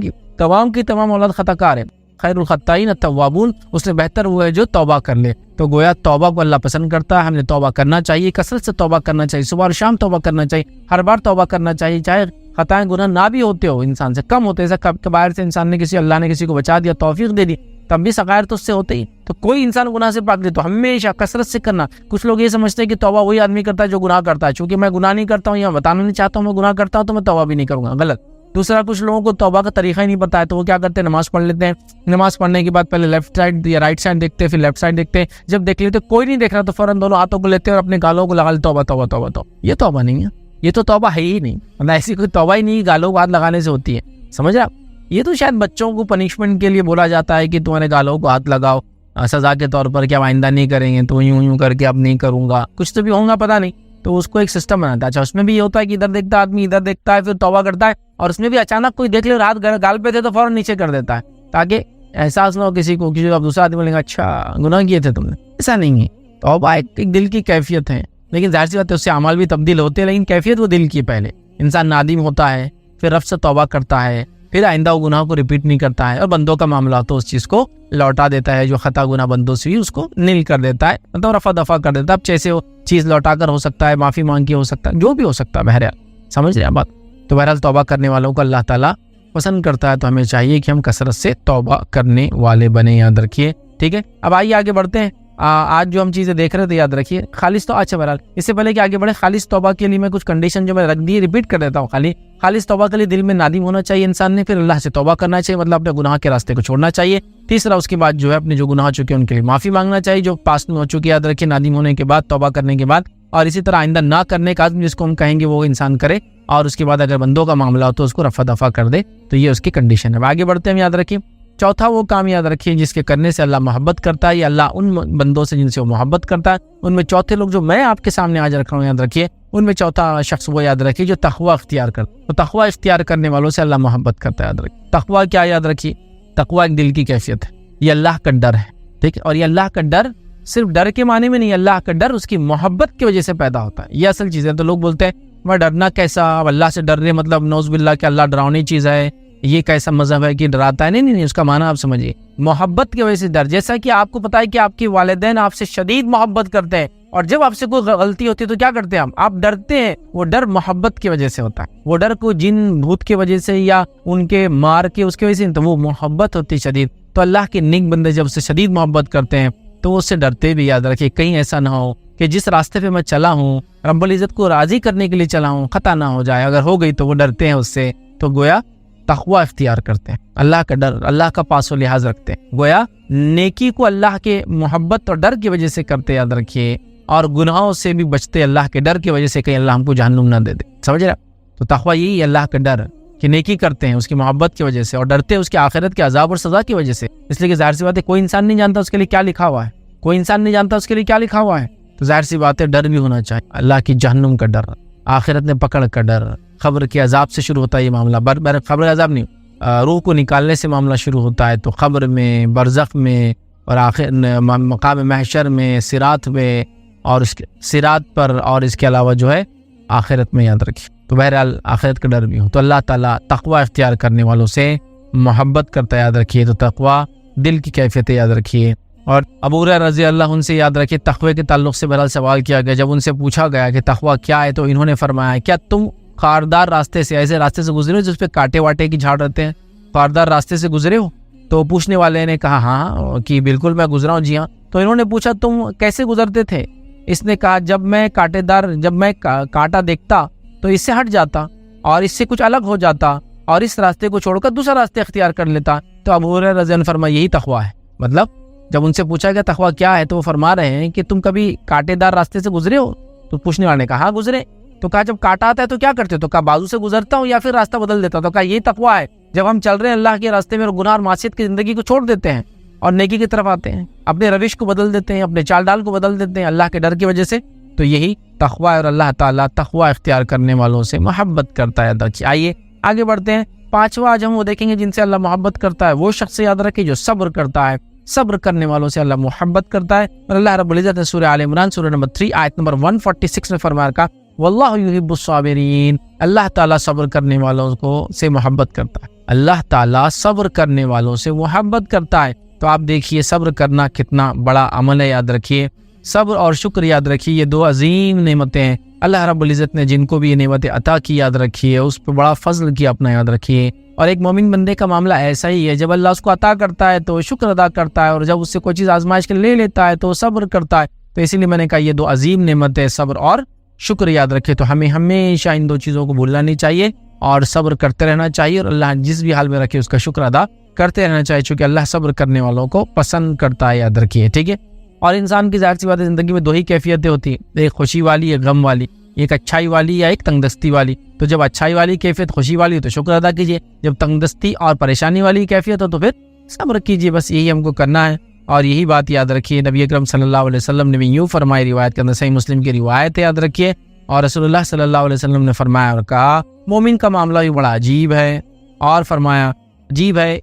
A: کی تمام اولاد خطا کار ہے، خیر الخطائین التوابون، اس سے بہتر وہ ہے جو توبہ کر لے۔ تو گویا توبہ کو اللہ پسند کرتا ہے، ہم نے توبہ کرنا چاہیے، کثرت سے توبہ کرنا چاہیے، صبح اور شام توبہ کرنا چاہیے، ہر بار توبہ کرنا چاہیے، چاہے خطائیں گناہ نہ بھی ہوتے ہو، انسان سے کم ہوتے، جیسا کبائر سے انسان نے اللہ نے کسی کو بچا دیا، توفیق دے دی، تب بھی صغائر تو اس سے ہوتے ہی، تو کوئی انسان گناہ سے پاک نہیں، تو ہمیشہ کثرت سے کرنا۔ کچھ لوگ یہ سمجھتے ہیں کہ توبہ وہی آدمی کرتا ہے جو گناہ کرتا ہے، چونکہ میں گناہ نہیں کرتا ہوں یا بتانا نہیں چاہتا ہوں میں گناہ کرتا ہوں تو میں توبہ بھی نہیں کروں گا، غلط۔ دوسرا، کچھ لوگوں کو توبہ کا طریقہ ہی نہیں پتا ہے، تو وہ کیا کرتے ہیں، نماز پڑھ لیتے ہیں، نماز پڑھنے کے بعد پہلے لیفٹ سائڈ یا رائٹ سائڈ دیکھتے ہیں، پھر لیفٹ سائڈ دیکھتے ہیں، جب دیکھ لیتے کوئی نہیں دیکھ رہا تو فوراً دونوں ہاتھوں کو لیتے ہیں اور اپنے گالوں کو لگا لیتے، توبہ توبہ توبہ توبہ۔ یہ توبہ نہیں ہے، یہ تو توبہ ہے ہی نہیں، مطلب ایسی کوئی توبہ ہی نہیں گالوں کو ہاتھ لگانے سے ہوتی ہے، سمجھ رہے آپ۔ یہ تو شاید بچوں کو پنشمنٹ کے لیے بولا جاتا ہے کہ تمہارے گالوں کو ہاتھ لگاؤ سزا کے طور پر، کیا آئندہ نہیں کریں گے تو یوں کر کے اب نہیں کروں گا، کچھ تو بھی ہوگا پتہ نہیں، تو اس کو ایک سسٹم بناتا ہے۔ اچھا، اس میں بھی یہ ہوتا ہے کہ ادھر دیکھتا ہے آدمی، ادھر دیکھتا ہے، پھر توبہ کرتا ہے، اور اس میں بھی اچانک کوئی دیکھ لے اور ہاتھ گال پہ تھے تو فوراً نیچے کر دیتا ہے، تاکہ احساس نہ ہو کسی کو کہ اب دوسرا آدمی بولے گا اچھا گناہ کیے تھے تم نے۔ ایسا نہیں ہے، توبہ ایک دل کی کیفیت ہے، لیکن ظاہر سی بات ہے اس سے اعمال بھی تبدیل ہوتے ہیں، لیکن کیفیت وہ دل کی پہلے انسان نادم ہوتا ہے، پھر رب سے توبہ کرتا ہے، پھر آئندہ وہ گناہ کو ریپیٹ نہیں کرتا ہے، اور بندوں کا معاملہ تو اس چیز کو لوٹا دیتا ہے، جو خطا گناہ بندوں سے ہوئی اس کو نیل کر دیتا ہے، مطلب رفع دفع کر دیتا ہے۔ اب جیسے وہ چیز لوٹا کر ہو سکتا ہے، معافی مانگ کے ہو سکتا ہے، جو بھی ہو سکتا ہے، بہرحال سمجھ رہے ہیں بات۔ تو بہرحال توبہ کرنے والوں کو اللہ تعالیٰ پسند کرتا ہے، تو ہمیں چاہیے کہ ہم کثرت سے توبہ کرنے والے بنے، یاد رکھیے، ٹھیک ہے۔ اب آئیے آگے بڑھتے ہیں۔ آج جو ہم چیزیں دیکھ رہے تھے یاد رکھیے، خالص تو اچھا بہرحال اس سے پہلے کہ آگے بڑھے، خالص توبہ کے لیے میں کچھ کنڈیشن جو میں رکھ دی ریپیٹ کر دیتا ہوں۔ خالص توبہ کے لیے دل میں نادم ہونا چاہیے انسان نے، پھر اللہ سے توبہ کرنا چاہیے، مطلب اپنے گناہ کے راستے کو چھوڑنا چاہیے۔ تیسرا، اس کے بعد جو ہے اپنے جو گناہ ہو چکے ہیں ان کے لیے معافی مانگنا چاہیے، جو پاسٹ میں ہو چکے، یاد رکھیے، نادم ہونے کے بعد، توبہ کرنے کے بعد، اور اسی طرح آئندہ نہ کرنے کا عزم جس کو ہم کہیں گے وہ انسان کرے، اور اس کے بعد اگر بندوں کا معاملہ ہو تو اس کو رفع دفع کر دے، تو یہ اس کی کنڈیشن ہے۔ آگے بڑھتے ہیں، یاد رکھیے چوتھا وہ کام یاد رکھیے جس کے کرنے سے اللہ محبت کرتا ہے، یا اللہ ان بندوں سے جن سے وہ محبت کرتا ہے، ان میں چوتھے لوگ جو میں آپ کے سامنے آج رکھ رہا ہوں، یاد رکھیے، ان میں چوتھا شخص وہ یاد رکھیے جو تقوی اختیار کرتا ہے۔ تو تقوی اختیار کرنے والوں سے اللہ محبت کرتا ہے، یاد رکھیے۔ تقوی کیا، یاد رکھیے، تقوی ایک دل کی کیفیت ہے، یہ اللہ کا ڈر ہے، ٹھیک ہے، اور یہ اللہ کا ڈر صرف ڈر کے معنی میں نہیں، اللہ کا ڈر اس کی محبت کی وجہ سے پیدا ہوتا ہے، یہ اصل چیز ہے۔ تو لوگ بولتے ہیں میں ڈرنا کیسا، اب اللہ سے ڈر رہے مطلب نعوذ باللہ کہ اللہ ڈراؤنی چیز ہے، یہ کیسا مذہب ہے کہ ڈراتا ہے؟ نہیں، اس کا معنی آپ سمجھیے، محبت کی وجہ سے ڈر۔ جیسا کہ آپ کو پتا ہے کہ آپ کے والدین آپ سے شدید محبت کرتے ہیں، اور جب آپ سے کوئی غلطی ہوتی ہے تو کیا کرتے ہیں آپ ڈرتے ہیں، وہ ڈر محبت کی وجہ سے ہوتا ہے، وہ ڈر کو جن بھوت کی وجہ سے یا ان کے مار کے اس کی وجہ سے، تو وہ محبت ہوتی ہے شدید۔ تو اللہ کے نیک بندے جب سے شدید محبت کرتے ہیں تو وہ اس سے ڈرتے بھی۔ یاد رکھیے کہیں ایسا نہ ہو کہ جس راستے پہ میں چلا ہوں رب العزت کو راضی کرنے کے لیے چلا ہوں، خطا نہ ہو جائے، اگر ہو گئی تو وہ ڈرتے ہیں اس سے، تو گویا تقوی اختیار کرتے ہیں، اللہ کا ڈر، اللہ کا پاس و لحاظ رکھتے ہیں، گویا نیکی کو اللہ کے محبت اور ڈر کی وجہ سے کرتے، یاد رکھیے، اور گناہوں سے بھی بچتے اللہ کے ڈر کی وجہ سے، کہیں اللہ ہم کو جہنم نہ دے دے، سمجھ رہے؟ تو تقوی یہی ہے، اللہ کا ڈر، کہ نیکی کرتے ہیں اس کی محبت کی وجہ سے، اور ڈرتے ہیں اس کے آخرت کے عذاب اور سزا کی وجہ سے، اس لیے کہ ظاہر سی بات ہے کوئی انسان نہیں جانتا اس کے لیے کیا لکھا ہوا ہے، کوئی انسان نہیں جانتا اس کے لیے کیا لکھا ہوا ہے، تو ظاہر سی بات ہے ڈر بھی ہونا چاہیے، اللہ کی جہنم کا ڈر، آخرت میں پکڑ کا ڈر، قبر کے عذاب سے شروع ہوتا ہے یہ معاملہ، قبر کے عذاب نہیں، روح کو نکالنے سے معاملہ شروع ہوتا ہے، تو قبر میں، برزخ میں، اور آخر مقام محشر میں، صراط میں، اور اس کے صراط پر، اور اس کے علاوہ جو ہے آخرت میں، یاد رکھیے۔ تو بہرحال آخرت کا ڈر بھی ہو تو اللہ تعالیٰ تقوی اختیار کرنے والوں سے محبت کرتا ہے، یاد رکھیے۔ تو تقوی دل کی کیفیت ہے، یاد رکھیے۔ اور ابو ہریرہ رضی اللہ عنہ سے یاد رکھیے تقوی کے تعلق سے بہرحال سوال کیا گیا، جب ان سے پوچھا گیا کہ تقوی کیا ہے تو انہوں نے فرمایا کیا تم خاردار راستے سے، ایسے راستے سے گزرے ہو جس پہ کانٹے واٹے کی جھاڑ رہتے ہیں، خاردار راستے سے گزرے ہو؟ تو پوچھنے والے نے کہا ہاں کہ بالکل میں گزرا ہوں، جی ہاں۔ تو انہوں نے پوچھا تم کیسے گزرتے تھے؟ اس نے کہا جب میں کانٹا دیکھتا تو اس سے ہٹ جاتا اور اس سے کچھ الگ ہو جاتا اور اس راستے کو چھوڑ کر دوسرا راستے اختیار کر لیتا۔ تو ابو ہریرہ رضی اللہ عنہ فرمایا یہی تقوی ہے، مطلب جب ان سے پوچھا گیا تقوی کیا ہے تو وہ فرما رہے ہیں کہ تم کبھی کانٹے دار راستے سے گزرے ہو؟ تو پوچھنے والے نے کہا ہاں گزرے۔ تو کہا جب کانٹا آتا ہے تو کیا کرتے ہو؟ تو کہا بازو سے گزرتا ہوں یا پھر راستہ بدل دیتا ہوں۔ تو کہا یہی تقوی ہے، جب ہم چل رہے ہیں اللہ کے راستے میں اور گناہ اور معصیت کی زندگی کو چھوڑ دیتے ہیں اور نیکی کی طرف آتے ہیں، اپنے روش کو بدل دیتے ہیں، اپنے چال ڈال کو بدل دیتے ہیں اللہ کے ڈر کی وجہ سے، تو یہی تقوی ہے۔ اور اللہ تعالیٰ تقوی اختیار کرنے والوں سے محبت کرتا ہے۔ دیکھیے آئیے آگے بڑھتے ہیں۔ پانچواں آج ہم وہ دیکھیں گے جن سے اللہ محبت کرتا ہے، وہ شخص یاد رکھے جو صبر کرتا ہے، صبر کرنے والوں سے اللہ محبت کرتا ہے۔ اور اللہ رب العزت نے سورہ آل عمران سورہ نمبر 3 آیت نمبر 146 میں فرمایا کہ واللہ یحب الصابرین، اللہ تعالیٰ صبر کرنے والوں کو سے محبت کرتا ہے، اللہ تعالیٰ صبر کرنے والوں سے محبت کرتا ہے۔ تو آپ دیکھیے صبر کرنا کتنا بڑا عمل ہے، یاد رکھیے صبر اور شکر، یاد رکھیے یہ دو عظیم نعمتیں ہیں اللہ رب العزت نے جن کو بھی یہ نعمتیں عطا کی، یاد رکھیے اس پہ بڑا فضل کیا اپنا، یاد رکھیے۔ اور ایک مومن بندے کا معاملہ ایسا ہی ہے، جب اللہ اس کو عطا کرتا ہے تو شکر ادا کرتا ہے، اور جب اس سے کوئی چیز آزمائش کے لے لیتا ہے تو صبر کرتا ہے۔ تو اسی لیے میں نے کہا یہ دو عظیم نعمتیں صبر اور شکر، یاد رکھے۔ تو ہمیں ہمیشہ ان دو چیزوں کو بھولنا نہیں چاہیے اور صبر کرتے رہنا چاہیے، اور اللہ جس بھی حال میں رکھے اس کا شکر ادا کرتے رہنا چاہیے، چونکہ اللہ صبر کرنے والوں کو پسند کرتا ہے، یاد رکھیے، ٹھیک ہے۔ اور انسان کی ظاہر سی بات ہے زندگی میں دو ہی کیفیتیں ہوتی ہیں، ایک خوشی والی، ایک غم والی، ایک اچھائی والی یا ایک تنگدستی والی۔ تو جب اچھائی والی کیفیت خوشی والی ہو تو شکر ادا کیجیے، جب تنگدستی اور پریشانی والی کیفیت ہو تو پھر صبر کیجیے، بس یہی ہم کو کرنا ہے۔ اور یہی بات یاد رکھیے نبی اکرم صلی اللہ علیہ وسلم نے بھی یوں فرمائی، روایت کے اندر صحیح مسلم کی روایت ہے، یاد رکھیے۔ اور رسول اللہ صلی اللہ علیہ وسلم نے فرمایا اور کہا مومن کا معاملہ بھی بڑا عجیب ہے، اور فرمایا عجیب ہے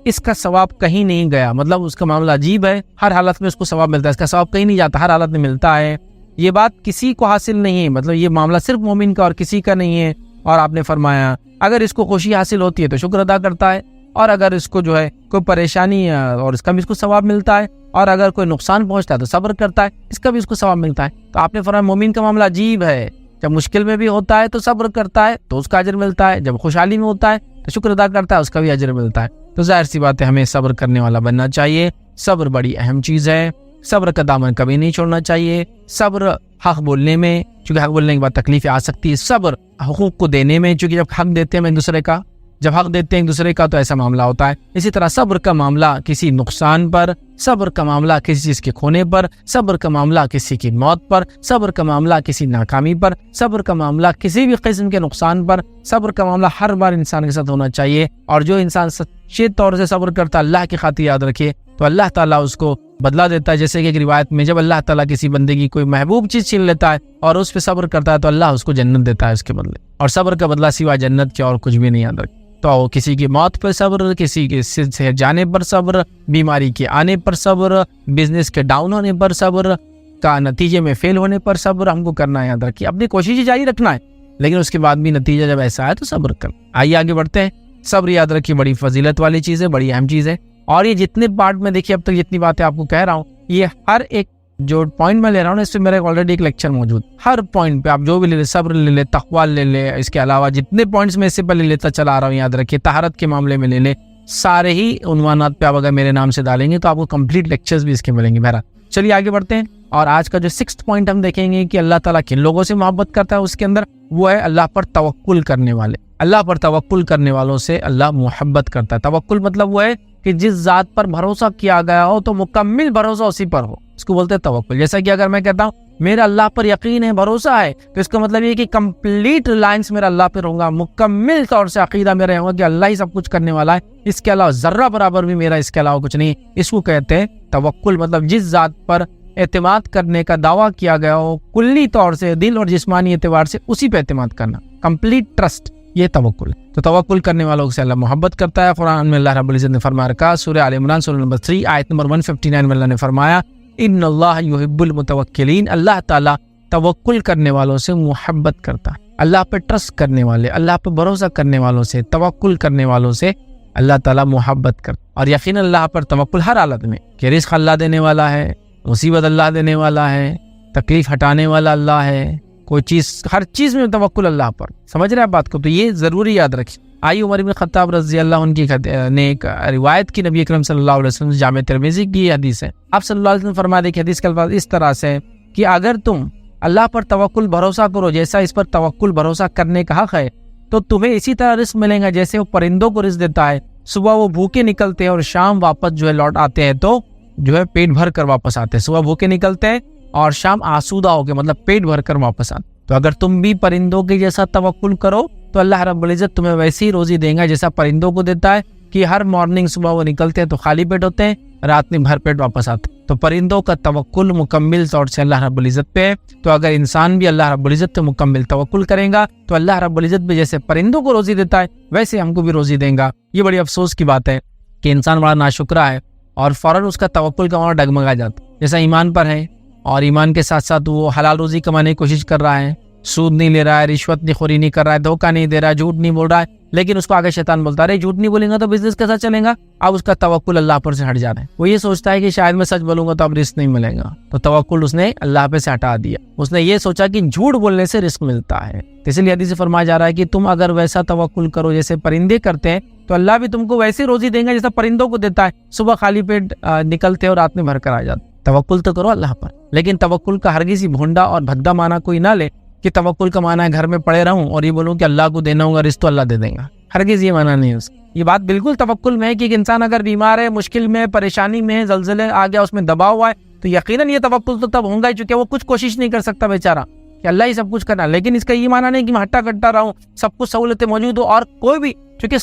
A: اس کا ثواب کہیں نہیں گیا، مطلب اس کا معاملہ عجیب ہے، ہر حالت میں اس کو ثواب ملتا ہے، اس کا ثواب کہیں نہیں جاتا، ہر حالت میں ملتا ہے، یہ بات کسی کو حاصل نہیں ہے، مطلب یہ معاملہ صرف مومن کا اور کسی کا نہیں ہے۔ اور آپ نے فرمایا اگر اس کو خوشی حاصل ہوتی ہے تو شکر ادا کرتا ہے، اور اگر اس کو جو ہے کوئی پریشانی اور اس کا بھی اس کو ثواب ملتا ہے، اور اگر کوئی نقصان پہنچتا ہے تو صبر کرتا ہے، اس کا بھی اس کو ثواب ملتا ہے۔ تو آپ نے فرمایا مومن کا معاملہ عجیب ہے، جب مشکل میں بھی ہوتا ہے تو صبر کرتا ہے تو اس کا اجر ملتا ہے، جب خوشحالی میں ہوتا ہے تو شکر ادا کرتا ہے، اس کا بھی اجر ملتا ہے۔ تو ظاہر سی بات ہے ہمیں صبر کرنے والا بننا چاہیے، صبر بڑی اہم چیز ہے، صبر کا دامن کبھی نہیں چھوڑنا چاہیے، صبر حق بولنے میں، چونکہ حق بولنے کے بعد تکلیفیں آ سکتی ہے، صبر حقوق کو دینے میں، چونکہ جب حق دیتے ہیں ایک دوسرے کا، جب حق دیتے ہیں ایک دوسرے کا تو ایسا معاملہ ہوتا ہے۔ اسی طرح صبر کا معاملہ کسی نقصان پر، صبر کا معاملہ کسی چیز کے کھونے پر، صبر کا معاملہ کسی کی موت پر، صبر کا معاملہ کسی ناکامی پر، صبر کا معاملہ کسی بھی قسم کے نقصان پر، صبر کا معاملہ ہر بار انسان کے ساتھ ہونا چاہیے۔ اور جو انسان سچے طور سے صبر کرتا ہے اللہ کی خاطر، یاد رکھیے، تو اللہ تعالیٰ اس کو بدلہ دیتا ہے۔ جیسے کہ ایک روایت میں جب اللہ تعالیٰ کسی بندے کی کوئی محبوب چیز چھین لیتا ہے اور اس پہ صبر کرتا ہے تو اللہ اس کو جنت دیتا ہے اس کے بدلے، اور صبر کا بدلہ سوا جنت کے اور کچھ بھی نہیں، یاد رکھے۔ تو کسی کی موت پر صبر، کسی کے صحت جانے پر صبر، بیماری کے آنے پر صبر، بزنس کے ڈاؤن ہونے پر صبر، کا نتیجے میں فیل ہونے پر صبر ہم کو کرنا ہے. یاد رکھیے اپنی کوششیں جاری رکھنا ہے، لیکن اس کے بعد بھی نتیجہ جب ایسا ہے تو صبر کر. آئیے آگے بڑھتے ہیں. صبر یاد رکھیے بڑی فضیلت والی چیز ہے، بڑی اہم چیز ہے. اور یہ جتنے پارٹ میں دیکھیے اب تک جتنی باتیں آپ کو کہہ رہا ہوں، یہ ہر ایک جو پوائنٹ میں لے رہا ہوں نا، اس پہ میرا آلریڈی ایک لیکچر موجود. ہر پوائنٹ پہ آپ جو بھی لے لیں، صبر لے لیں، تقویٰ لے لیں، اس کے علاوہ جتنے پوائنٹس میں اس سے پہلے لیتا چلا رہا ہوں یاد رکھیے، طہارت کے معاملے میں لے لیں، سارے ہی عنوانات پہ آپ اگر میرے نام سے ڈالیں گے تو آپ کو کمپلیٹ لیکچرز بھی اس کے ملیں گے. بہرحال چلیے آگے بڑھتے ہیں. اور آج کا جو 6th پوائنٹ ہم دیکھیں گے کہ اللہ تعالیٰ کن لوگوں سے محبت کرتا ہے، اس کے اندر وہ ہے اللہ پر توکل کرنے والے. اللہ پر توکل کرنے والوں سے اللہ محبت کرتا ہے. توکل مطلب وہ ہے کہ جس ذات پر بھروسہ کیا گیا ہو تو مکمل بھروسہ اسی پر ہو، اس کو بولتے ہیں توکل. جیسا کہ اگر میں کہتا ہوں میرا اللہ پر یقین ہے، بھروسہ ہے، تو اس کا مطلب یہ کہ کمپلیٹ ریلائنس میرا اللہ پہ رہوں گا، مکمل طور سے عقیدہ میرا ہوگا کہ اللہ ہی سب کچھ کرنے والا ہے، اس کے علاوہ ذرہ برابر بھی میرا اس کے علاوہ کچھ نہیں. اس کو کہتے ہیں توکل. مطلب جس ذات پر اعتماد کرنے کا دعویٰ کیا گیا ہو کلی طور سے، دل اور جسمانی اعتبار سے، اسی پہ اعتماد کرنا، کمپلیٹ ٹرسٹ، یہ توکل. تو توکل کرنے والوں سے اللہ محبت کرتا ہے. قرآن میں اللہ رب العزت نے فرما رکھا، سورہ آل عمران سورہ نمبر 3 آیت نمبر 159 میں اللہ نے فرمایا ان اللہ یحب المتوکلین. اللہ تعالیٰ توکل کرنے والوں سے محبت کرتا ہے. اللہ پہ ٹرسٹ کرنے والے، اللہ پہ بھروسہ کرنے والوں سے، توکل کرنے والوں سے اللہ تعالیٰ محبت کرتا. اور یقیناً اللہ پر توکل ہر حالت میں، کہ رزق اللہ دینے والا ہے، مصیبت اللہ دینے والا ہے، تکلیف ہٹانے والا اللہ ہے، کوئی چیز، ہر چیز میں توکل اللہ پر. سمجھ رہے ہیں بات کو؟ تو یہ ضروری یاد رکھیں. آئیے عمر بن خطاب رضی اللہ عنہ کی نے ایک روایت کی نبی اکرم صلی اللہ علیہ وسلم جامع ترمذی کی حدیث ہے. آپ صلی اللہ علیہ وسلم فرما دے کہ حدیث کے الفاظ اس طرح سے کہ اگر تم اللہ پر توکل بھروسہ کرو جیسا اس پر توکل بھروسہ کرنے کا حق ہے، تو تمہیں اسی طرح رزق ملے گا جیسے وہ پرندوں کو رزق دیتا ہے. صبح وہ بھوکے نکلتے ہیں اور شام واپس جو ہے لوٹ آتے ہیں، تو جو ہے پیٹ بھر کر واپس آتے ہیں. صبح بھوکے نکلتے ہیں اور شام آسودہ ہو کے، مطلب پیٹ بھر کر واپس آتے. تو اگر تم بھی پرندوں کے جیسا توکل کرو تو اللہ رب العزت تمہیں ویسی روزی دے گا جیسا پرندوں کو دیتا ہے، کہ ہر مارننگ صبح وہ نکلتے ہیں تو خالی پیٹ ہوتے ہیں، رات میں بھر پیٹ واپس آتے ہیں. تو پرندوں کا توکل مکمل طور سے اللہ رب العزت پہ ہے. تو اگر انسان بھی اللہ رب العزت پہ مکمل توکل کرے گا تو اللہ رب العزت بھی جیسے پرندوں کو روزی دیتا ہے ویسے ہم کو بھی روزی دیں گا. یہ بڑی افسوس کی بات ہے کہ انسان بڑا ناشکرا ہے اور فوراً اس کا توکل کا معاملہ ڈگمگا جاتا ہے. جیسا ایمان پر ہے اور ایمان کے ساتھ ساتھ وہ حلال روزی کمانے کی کوشش کر رہا ہے، سود نہیں لے رہا ہے، رشوت نہیں خوری نہیں کر رہا ہے، دھوکہ نہیں دے رہا ہے، جھوٹ نہیں بول رہا ہے، لیکن اس کو آگے شیطان بولتا ہے جھوٹ نہیں بولیں گا تو بزنس کیسا چلے گا. اب اس کا توکل اللہ پر سے ہٹ جاتا ہے. وہ یہ سوچتا ہے کہ شاید میں سچ بولوں گا تو اب رزق نہیں ملے گا، تو توکل اس نے اللہ پہ سے ہٹا دیا. اس نے یہ سوچا کہ جھوٹ بولنے سے رزق ملتا ہے. اس لیے حدیث سے فرمایا جا رہا ہے کہ تم اگر ویسا توکل کرو جیسے پرندے کرتے ہیں تو اللہ بھی تم کو ویسی روزی دیں گا جیسا پرندوں کو دیتا ہے. صبح خالی پیٹ نکلتے اور رات میں بھر کر آ جاتے. توکل تو کرو اللہ پر، لیکن توکل کا ہرگز ہی بھونڈا اور بھدا معنی کوئی نہ لے کہ توکل کا معنی ہے گھر میں پڑے رہوں اور یہ بولوں کہ اللہ کو دینا ہوگا رزق تو اللہ دے دیں گا. ہرگز یہ معنی نہیں ہے اس کا. یہ بات بالکل توکل میں ہے کہ ایک انسان اگر بیمار ہے، مشکل میں، پریشانی میں، زلزلے آ گیا، اس میں دباؤ ہوا ہے، تو یقیناً یہ توکل تو تب ہوگا ہی چونکہ وہ کچھ کوشش نہیں کر سکتا بیچارہ کہ اللہ ہی سب کچھ کرنا. لیکن اس کا یہ معنی نہیں کہ میں ہٹا کٹا رہا ہوں، سب کچھ سہولتیں موجود ہو اور کوئی بھی، چونکہ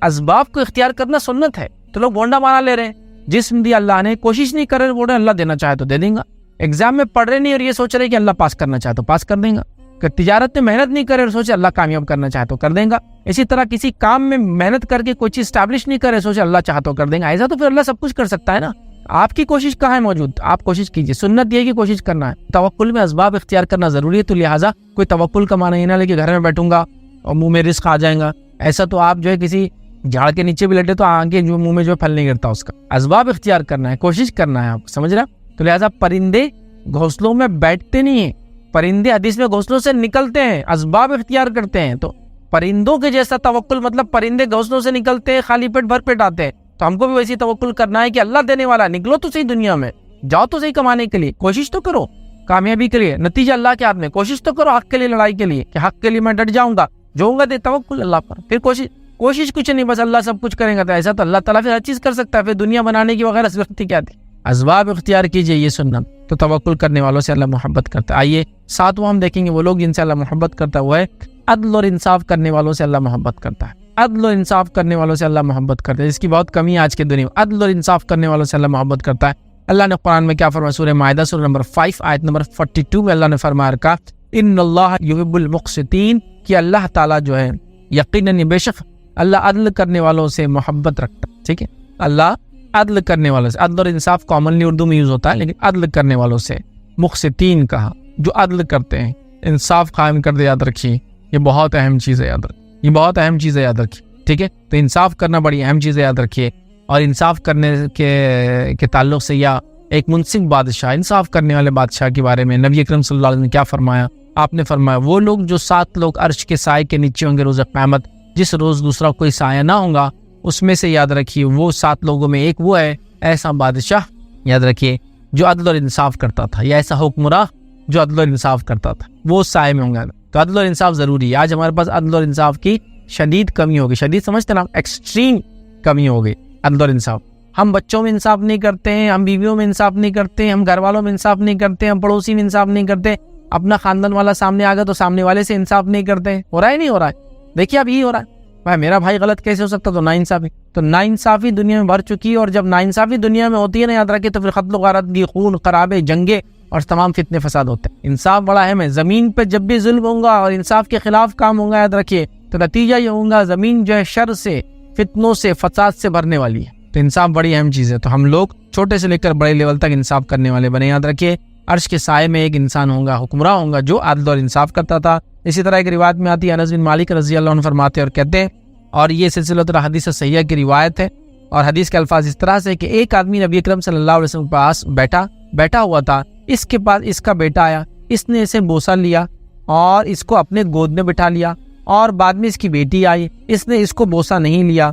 A: اسباب کو اختیار کرنا سنت ہے. تو لوگ بونڈا معنی لے رہے ہیں، جسم دی اللہ نے، کوشش نہیں کر رہے، بول رہے اللہ دینا چاہے تو دے دیں گا. ایگزام میں پڑھ رہے نہیں اور یہ سوچ رہے کہ اللہ پاس کرنا چاہے تو پاس کر دیں گا. کہ تجارت میں محنت نہیں کرے اور سوچے اللہ کامیاب کرنا چاہے تو کر دیں گا. اسی طرح کسی کام میں محنت کر کے کوئی چیز اسٹیبلش نہیں کرے، سوچے اللہ چاہے تو کر دیں گا. ایسا تو پھر اللہ سب کچھ کر سکتا ہے نا. آپ کی کوشش کہاں ہے موجود؟ آپ کوشش کیجیے. سنت یہ کہ کوشش کرنا ہے. توکل میں اسباب اختیار کرنا ضروری ہے. تو لہٰذا کوئی توکل کا معنی یہ نہ لے کہ گھر میں بیٹھوں گا اور منہ میں رزق آ جائے گا. ایسا تو آپ جو ہے کسی جھاڑ کے نیچے بھی لیٹے تو آگے جو منہ میں جو پھل نہیں گرتا اس کا. اسباب اختیار کرنا ہے، کوشش کرنا ہے. آپ سمجھ رہے؟ تو لہٰذا پرندے گھونسلوں میں بیٹھتے نہیں ہیں، پرندے حدیث میں گھونسلوں سے نکلتے ہیں، اسباب اختیار کرتے ہیں. تو پرندوں کے جیسا توکل مطلب پرندے گھونسلوں سے نکلتے ہیں، خالی پیٹ بھر پیٹ آتے ہیں. تو ہم کو بھی ویسی توکل کرنا ہے کہ اللہ دینے والا. نکلو تو صحیح دنیا میں، جاؤ تو صحیح کمانے کے لیے، کوشش تو کرو کامیابی کے لیے. نتیجہ اللہ کے ہاتھ میں. کوشش تو کرو حق کے لیے، لڑائی کے لیے، کہ حق کے لیے میں ڈٹ جاؤں گا، جو ہوں گا دے. توکل اللہ پر. پھر کوشش کچھ نہیں، بس اللہ سب کچھ کریں گا. تو ایسا تو اللہ تعالیٰ پھر ہر چیز کر سکتا ہے. پھر دنیا بنانے کی وغیرہ ضرورت کیا تھی؟ اسباب اختیار کیجئے، یہ سنت. تو توکل کرنے والوں سے اللہ محبت کرتا ہے. آئیے ساتواں ہم دیکھیں گے وہ لوگ جن سے اللہ محبت کرتا ہے، وہ ہے عدل اور انصاف کرنے والوں سے اللہ محبت کرتا ہے. عدل و انصاف کرنے والوں سے اللہ محبت کرتا ہے، جس کی بہت کمی ہے آج کے دنیا میں. عدل اور انصاف کرنے والوں سے اللہ محبت کرتا ہے. اللہ نے قرآن میں کیا فرمایا؟ سورہ مائدہ سورہ نمبر 5 آیت نمبر 42 میں اللہ نے فرمایا رکھا ان اللہ یحب المقسطین، کہ اللہ تعالیٰ جو ہے یقیناً بے شک اللہ عدل کرنے والوں سے محبت رکھتا ہے. ٹھیک ہے, اللہ عدل کرنے والوں سے, عدل اور انصاف کامنلی اردو میں یوز ہوتا ہے, لیکن عدل کرنے والوں سے, مقسطین کہا, جو عدل کرتے ہیں, انصاف قائم کر دے. یاد رکھیے یہ بہت اہم چیز ہے, یاد رکھیے یہ بہت اہم چیز ہے, یاد رکھیے. ٹھیک ہے, تو انصاف کرنا بڑی اہم چیز ہے, یاد رکھیے. اور انصاف کرنے کے تعلق سے, یا ایک منصف بادشاہ, انصاف کرنے والے بادشاہ کے بارے میں نبی اکرم صلی اللہ علیہ وسلم نے کیا فرمایا؟ آپ نے فرمایا وہ لوگ جو 7 لوگ عرش کے سائے کے نیچے ہوں گے روز قیامت, جس روز دوسرا کوئی سایہ نہ ہوگا, اس میں سے یاد رکھیے وہ 7 لوگوں میں ایک وہ ہے, ایسا بادشاہ, یاد رکھیے, جو عدل اور انصاف کرتا تھا, یا ایسا حکمراں جو عدل اور انصاف کرتا تھا, وہ اس سائے میں ہوں گا. تو عدل اور انصاف ضروری ہے. آج ہمارے پاس عدل اور انصاف کی شدید کمی ہوگی. شدید سمجھتے نا, ایکسٹریم کمی ہوگی عدل اور انصاف. ہم بچوں میں انصاف نہیں کرتے ہیں, ہم بیویوں میں انصاف نہیں کرتے, ہم گھر والوں میں انصاف نہیں کرتے, ہم پڑوسی میں انصاف نہیں کرتے, اپنا خاندان والا سامنے آ گیا تو سامنے والے سے انصاف نہیں کرتے. ہو رہا ہے نہیں ہو رہا ہے؟ دیکھیے اب یہی ہو رہا ہے. بھائی میرا بھائی غلط کیسے ہو سکتا؟ تو ناانصافی. تو ناانصافی دنیا میں بھر چکی ہے, اور جب ناانصافی دنیا میں ہوتی ہے نا, یاد رکھے, تو پھر قتل و غارت کی, خون خرابے, جنگیں اور تمام فتنے فساد ہوتے ہیں. انصاف بڑا اہم ہے. زمین پہ جب بھی ظلم ہوگا اور انصاف کے خلاف کام ہوگا, یاد رکھیے, تو نتیجہ یہ ہوگا زمین جو ہے شر سے, فتنوں سے, فساد سے بھرنے والی ہے. تو انصاف بڑی اہم چیز ہے. تو ہم لوگ چھوٹے سے لے کر بڑے لیول تک انصاف کرنے والے بنے. یاد رکھیے عرش کے سائے میں ایک انسان ہوگا, حکمراں ہوگا, جو عدل اور انصاف کرتا تھا. اسی طرح ایک روایت میں آتی ہے, انس بن مالک رضی اللہ عنہ فرماتے اور کہتے ہیں, اور یہ سلسلہ حدیث صحیحہ کی روایت ہے, اور حدیث کے الفاظ اس طرح سے کہ ایک آدمی نبی اکرم صلی اللہ علیہ وسلم کے پاس بیٹھا ہوا تھا. اس کے پاس اس کا بیٹا آیا, اس نے اسے بوسہ لیا اور اس کو اپنے گود میں بٹھا لیا. اور بعد میں اس کی بیٹی آئی, اس نے اس کو بوسہ نہیں لیا,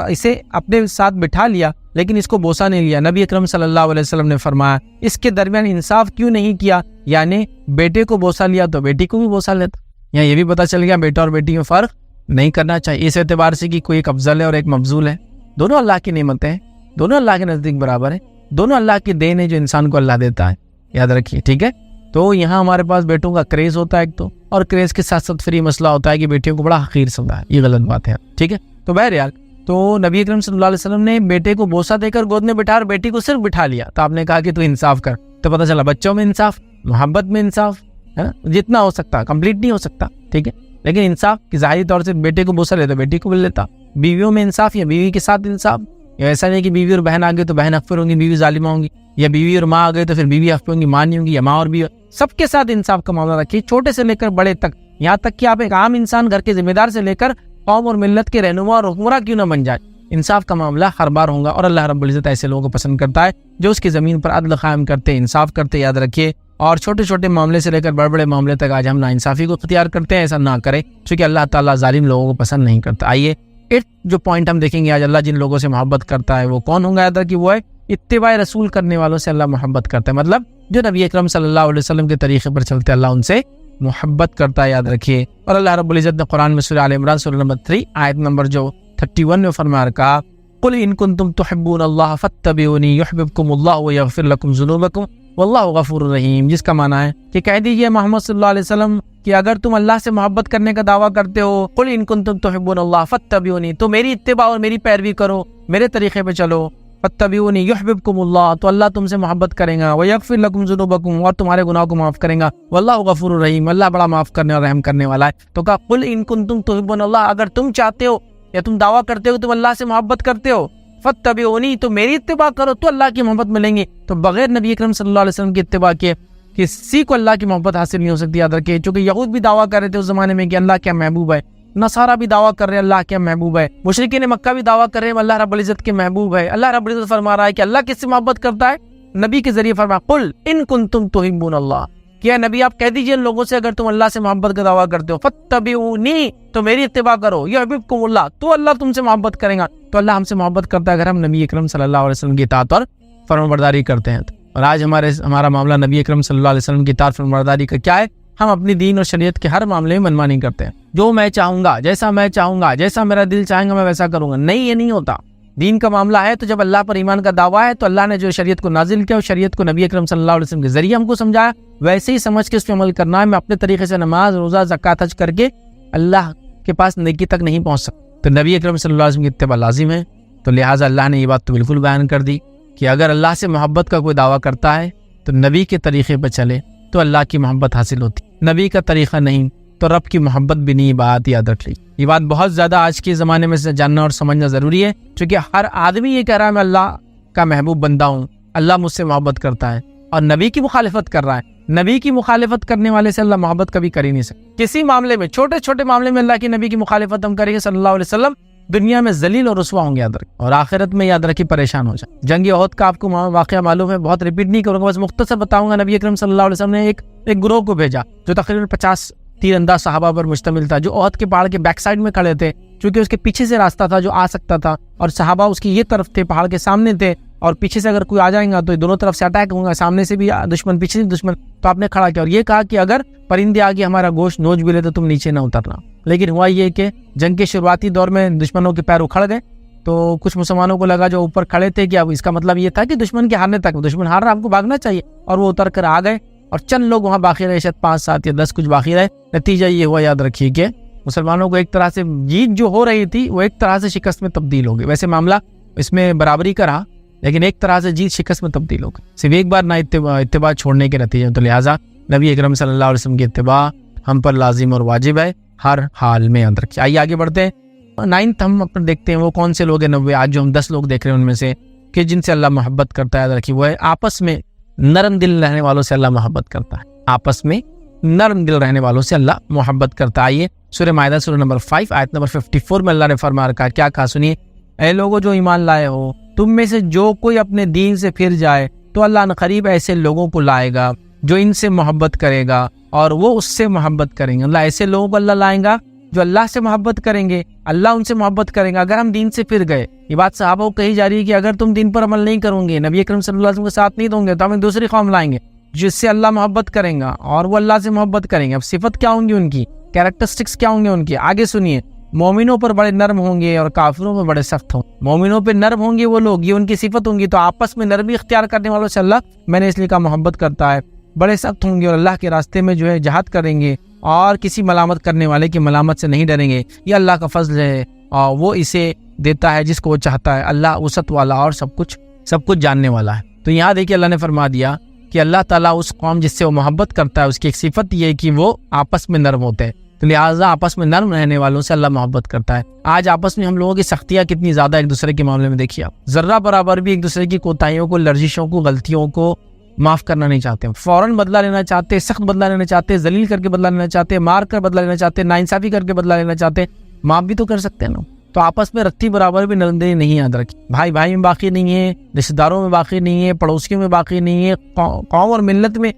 A: اسے اپنے ساتھ بٹھا لیا, لیکن اس کو بوسہ نہیں لیا. نبی اکرم صلی اللہ علیہ وسلم نے فرمایا, اس کے درمیان انصاف کیوں نہیں کیا؟ یعنی بیٹے کو بوسہ لیا تو بیٹی کو بھی بوسہ لیتا. یہاں یہ بھی پتہ چل گیا بیٹا اور بیٹی میں فرق نہیں کرنا چاہیے, اس اعتبار سے کہ کوئی ایک افضل ہے اور ایک مفضول ہے. دونوں اللہ کی نعمتیں ہیں, دونوں اللہ کے نزدیک برابر ہیں, دونوں اللہ کی دین ہے جو انسان کو اللہ دیتا ہے. یاد رکھیے, ٹھیک ہے. تو یہاں ہمارے پاس بیٹوں کا کریز ہوتا ہے ایک تو, اور کریز کے ساتھ ساتھ فری مسئلہ ہوتا ہے کہ بیٹیوں کو بڑا حقیر سمجھا ہے. یہ غلط بات ہے, ٹھیک ہے. تو بہرحال تو نبی اکرم صلی اللہ علیہ وسلم نے بیٹے کو بوسہ دے کر گود میں بٹھا اور بیٹی کو صرف بٹھا لیا. تو آپ نے کہا کہ تو انصاف کر. تو پتہ چلا بچوں میں انصاف, محبت میں انصاف ہے نا, جتنا ہو سکتا, کمپلیٹ نہیں ہو سکتا, ٹھیک ہے, لیکن انصاف کہ ظاہری طور سے بیٹے کو بوسہ لیتا بیٹی کو بھی لیتا. بیویوں میں انصاف, یا بیوی کے ساتھ انصاف, یا ایسا نہیں کہ بیوی اور بہن آ گئے تو بہن حق پر ہوں گی, بیوی ظالمہ ہوں گی, یا بیوی اور ماں آ گئے تو پھر بیوی حق پر ہوں گی, ماں نہیں ہوں گی, یا ماں اور بیوی. سب کے ساتھ انصاف کا معاملہ رکھیے, چھوٹے سے لے کر بڑے تک, یہاں تک کہ آپ ایک عام انسان, گھر کے ذمہ دار سے لے کر قوم اور ملت کے رہنما اور حکمراں کیوں نہ بن جائے, انصاف کا معاملہ ہر بار ہوگا. اور اللہ رب العزت ایسے لوگوں کو پسند کرتا ہے جو اس کی زمین پر عدل قائم کرتے, انصاف کرتے. یاد رکھیے, اور چھوٹے چھوٹے معاملے سے لے کر بڑے بڑے معاملے تک آج ہم ناانصافی کو اختیار کرتے ہیں. ایسا نہ کریں, چونکہ اللہ تعالیٰ ظالم لوگوں کو پسند نہیں کرتا. آئیے جو پوائنٹ ہم دیکھیں گے آج, اللہ جن لوگوں سے محبت کرتا ہے وہ کون ہوں گا؟ یاد رکھیے وہ ہے اتباع رسول کرنے والوں سے اللہ محبت کرتا ہے. مطلب جو نبی اکرم صلی اللہ علیہ وسلم کے طریقے پر چلتے اللہ ان سے محبت کرتا ہے. یاد رکھیے, اور اللہ رب العزت نے قرآن میں سورہ آل عمران سورہ نمبر 3 آیت نمبر جو 31 میں فرمایا کہا, قل ان کنتم تحبون اللہ فاتبعونی یحببکم اللہ ویغفر لکم ذنوبکم واللہ غفور رحیم. جس کا معنی ہے کہ کہہ دیجئے محمد صلی اللہ علیہ وسلم کہ اگر تم اللہ سے محبت کرنے کا دعویٰ کرتے ہو, قل ان کنتم تحبون اللہ فاتبعونی, تو میری اتباع اور میری پیروی کرو, میرے طریقے پہ چلو. فاتبعونی یحببکم اللہ, تو اللہ تم سے محبت کرے گا. ویغفر لکم ذنوبکم, اور تمہارے گناہوں کو معاف کرے گا. واللہ غفور رحیم, اللہ بڑا معاف کرنے اور رحم کرنے والا ہے. تو کہا قل ان کنتم تحبون اللہ, اگر تم چاہتے ہو یا تم دعویٰ کرتے ہو تم اللہ سے محبت کرتے ہو, فاتبعونی, تو میری اتباع کرو تو اللہ کی محبت ملیں گی. تو بغیر نبی اکرم صلی اللہ علیہ وسلم کی اتباع کے کسی کو اللہ کی محبت حاصل نہیں ہو سکتی. یاد رکھیے, چونکہ یہود بھی دعویٰ کر رہے تھے اس زمانے میں کہ اللہ کیا محبوب ہے, نصارہ بھی دعویٰ کر رہے ہیں اللہ کیا محبوب ہے, مشرکین مکہ بھی دعویٰ کر رہے ہیں اللہ رب العزت کے محبوب ہے. اللہ رب العزت فرما رہا ہے کہ اللہ کس سے محبت کرتا ہے؟ نبی کے ذریعے فرمایا, قل ان کنتم تحبون اللہ, کیا نبی آپ کہہ دیجئے ان لوگوں سے اگر تم اللہ سے محبت کا دعویٰ کرتے ہو, فاتبعونی, تو میری اتباع کرو, یحببکم اللہ, تو اللہ تم سے محبت کرے گا. تو اللہ ہم سے محبت کرتا ہے اگر ہم نبی اکرم صلی اللہ علیہ وسلم کی اطاعت اور فرمانبرداری کرتے ہیں. اور آج ہمارا معاملہ نبی اکرم صلی اللہ علیہ وسلم کی اطاعت فرمانبرداری کا کیا ہے؟ ہم اپنی دین اور شریعت کے ہر معاملے میں منمانی کرتے ہیں. جو میں چاہوں گا, جیسا میں چاہوں گا, جیسا میرا دل چاہے گا میں ویسا کروں گا. نہیں, یہ نہیں ہوتا. دین کا معاملہ ہے تو جب اللہ پر ایمان کا دعویٰ ہے تو اللہ نے جو شریعت کو نازل کیا, اور شریعت کو نبی اکرم صلی اللہ علیہ وسلم کے ذریعے ہم کو سمجھایا, ویسے ہی سمجھ کے اس پہ عمل کرنا ہے. میں اپنے طریقے سے نماز, روزہ, زکوٰۃ, حج کر کے اللہ کے پاس نیکی تک نہیں پہنچ سکتا. تو نبی اکرم صلی اللہ علیہ وسلم کی اتباع لازم ہے. تو لہٰذا اللہ نے یہ بات تو بالکل بیان کر دی کہ اگر اللہ سے محبت کا کوئی دعویٰ کرتا ہے تو نبی کے طریقے پہ چلے تو اللہ کی محبت حاصل ہوتی. نبی کا طریقہ نہیں, تو رب کی محبت بھی نہیں. بات یاد رکھ لی. یہ بات بہت زیادہ آج کے زمانے میں جاننا اور سمجھنا ضروری ہے, کیونکہ ہر آدمی یہ کہہ رہا ہے میں اللہ کا محبوب بندہ ہوں, اللہ مجھ سے محبت کرتا ہے, اور نبی کی مخالفت کر رہا ہے. نبی کی مخالفت کرنے والے سے اللہ محبت کبھی کر ہی نہیں سکتا. کسی معاملے میں, چھوٹے چھوٹے معاملے میں اللہ کی نبی کی مخالفت ہم کریں گے صلی اللہ علیہ وسلم, دنیا میں ذلیل اور رسوا ہوں گے, یاد رکھیں, اور آخرت میں یاد رکھیں پریشان ہو جائیں. جنگ احد کا آپ کو واقعہ معلوم ہے, بہت ریپیٹ نہیں کروں گا, بس مختصر بتاؤں گا. نبی اکرم صلی اللہ علیہ وسلم نے ایک گروہ کو بھیجا جو تقریباً 50 تیر انداز صحابہ پر مشتمل تھا, جو احد کے پہاڑ کے بیک سائڈ میں کھڑے تھے, چونکہ اس کے پیچھے سے راستہ تھا جو آ سکتا تھا, اور صحابہ اس کی یہ طرف تھے, پہاڑ کے سامنے تھے, اور پیچھے سے اگر کوئی آ جائیں گا تو دونوں طرف سے اٹیک ہوگا, سامنے سے بھی دشمن, پیچھے سے دشمن. تو آپ نے کھڑا کیا اور یہ کہا کہ اگر پرندے آگے ہمارا گوشت نوچ بھی لے تو تم نیچے نہ اترنا. لیکن ہوا یہ کہ جنگ کے شروعاتی دور میں دشمنوں کے پیر اکھڑ گئے, تو کچھ مسلمانوں کو لگا جو اوپر کھڑے تھے کہ اب اس کا مطلب یہ تھا کہ دشمن کے ہارنے تک, دشمن ہار رہا, آپ کو بھاگنا چاہیے, اور وہ اتر کر آ گئے, اور چند لوگ وہاں باقی رہے, شاید 5 7 یا 10 کچھ باقی رہے. نتیجہ یہ ہوا, یاد رکھیے, کہ مسلمانوں کو ایک طرح سے جیت جو ہو رہی تھی وہ ایک طرح سے شکست میں تبدیل ہو گئی. ویسے معاملہ اس میں برابری کا رہا, لیکن ایک طرح سے جیت شکست میں تبدیل ہو گئی, صرف ایک بار نہ اتباع چھوڑنے کے نتیجے میں. تو لہٰذا نبی اکرم صلی اللہ علیہ وسلم کی اتباع ہم پر لازم اور واجب ہے ہر حال میں, یاد رکھیے. آئیے آگے بڑھتے ہیں. 9th ہم اپنے دیکھتے ہیں وہ کون سے لوگ ہیں 90 آج جو ہم 10 لوگ دیکھ رہے ہیں ان میں سے کہ جن سے اللہ محبت کرتا ہے. یاد رکھیے وہ ہے آپس میں نرم دل رہنے والوں سے اللہ محبت کرتا ہے. آپس میں نرم دل رہنے والوں سے اللہ محبت کرتا ہے. آئیے سورہ مائدہ سورہ نمبر 5 آیت نمبر 54 میں اللہ نے فرما رکھا, کیا کہا سنیے. اے لوگوں جو ایمان لائے ہو, تم میں سے جو کوئی اپنے دین سے پھر جائے تو اللہ عنقریب ایسے لوگوں کو لائے گا جو ان سے محبت کرے گا اور وہ اس سے محبت کریں گے. اللہ ایسے لوگوں کو اللہ لائیں گا جو اللہ سے محبت کریں گے, اللہ ان سے محبت کریں گا. اگر ہم دین سے پھر گئے, یہ بات صحابہ کو کہی جا رہی ہے کہ اگر تم دین پر عمل نہیں کرو گے, نبی اکرم صلی اللہ علیہ وسلم کے ساتھ نہیں دو گے, تو ہمیں دوسری قوم لائیں گے جس سے اللہ محبت کریں گا اور وہ اللہ سے محبت کریں گے. اب صفت کیا ہوں گی ان کی, کیریکٹرسٹکس کیا ہوں گے ان کی, آگے سنیے. مومنوں پر بڑے نرم ہوں گے اور کافروں پر بڑے سخت ہوں. مومنوں پہ نرم ہوں گے وہ لوگ, یہ ان کی صفت ہوں گی. تو آپس میں نرمی اختیار کرنے والوں سے اللہ میں نے اس لیے کہا محبت کرتا ہے. بڑے سخت ہوں گے اور اللہ کے راستے میں جو ہے جہاد کریں گے, اور کسی ملامت کرنے والے کی ملامت سے نہیں ڈریں گے. یہ اللہ کا فضل ہے اور وہ اسے دیتا ہے جس کو وہ چاہتا ہے. اللہ وسعت والا اور سب کچھ جاننے والا ہے. تو یہاں دیکھیے اللہ نے فرما دیا کہ اللہ تعالیٰ اس قوم جس سے وہ محبت کرتا ہے اس کی ایک صفت یہ ہے کہ وہ آپس میں نرم ہوتے ہیں. تو لہٰذا آپس میں نرم رہنے والوں سے اللہ محبت کرتا ہے. آج آپس میں ہم لوگوں کی سختیاں کتنی زیادہ ایک دوسرے کے معاملے میں دیکھیے آپ, ذرہ برابر بھی ایک دوسرے کی کوتاہیوں کو, لرزشوں کو, غلطیوں کو معاف کرنا نہیں چاہتے, فوراً بدلہ لینا چاہتے, سخت بدلہ لینا چاہتے, ذلیل کر کے بدلہ لینا چاہتے, مار کر بدلہ لینا چاہتے, ناانصافی کر کے بدلہ لینا چاہتے. معاف بھی تو کر سکتے ہیں نا. تو آپس میں رتی برابر بھی نرمدلی نہیں یاد رکھی. بھائی بھائی میں باقی نہیں ہے, رشتہ داروں میں باقی نہیں ہے, پڑوسیوں میں باقی نہیں ہے, قوم اور ملت میں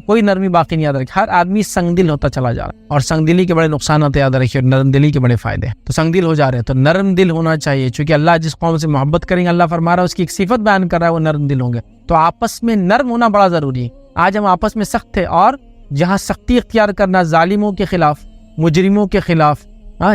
A: کوئی نرمی باقی نہیں یاد رکھی. ہر آدمی سنگ دل ہوتا چلا جا رہا ہے, اور سنگ دلی کے بڑے نقصانات یاد رکھیے اور نرم دلی کے بڑے فائدے ہیں. تو سنگ دل ہو جا رہے ہیں, تو نرم دل ہونا چاہیے, چونکہ اللہ جس قوم سے محبت کریں گے اللہ فرما رہا ہے اس کی ایک صفت بیان کر رہا ہے وہ نرم دل ہوں گے. تو آپس میں نرم ہونا بڑا ضروری ہے. آج ہم آپس میں سخت تھے, اور جہاں سختی اختیار کرنا ظالموں کے خلاف, مجرموں کے خلاف,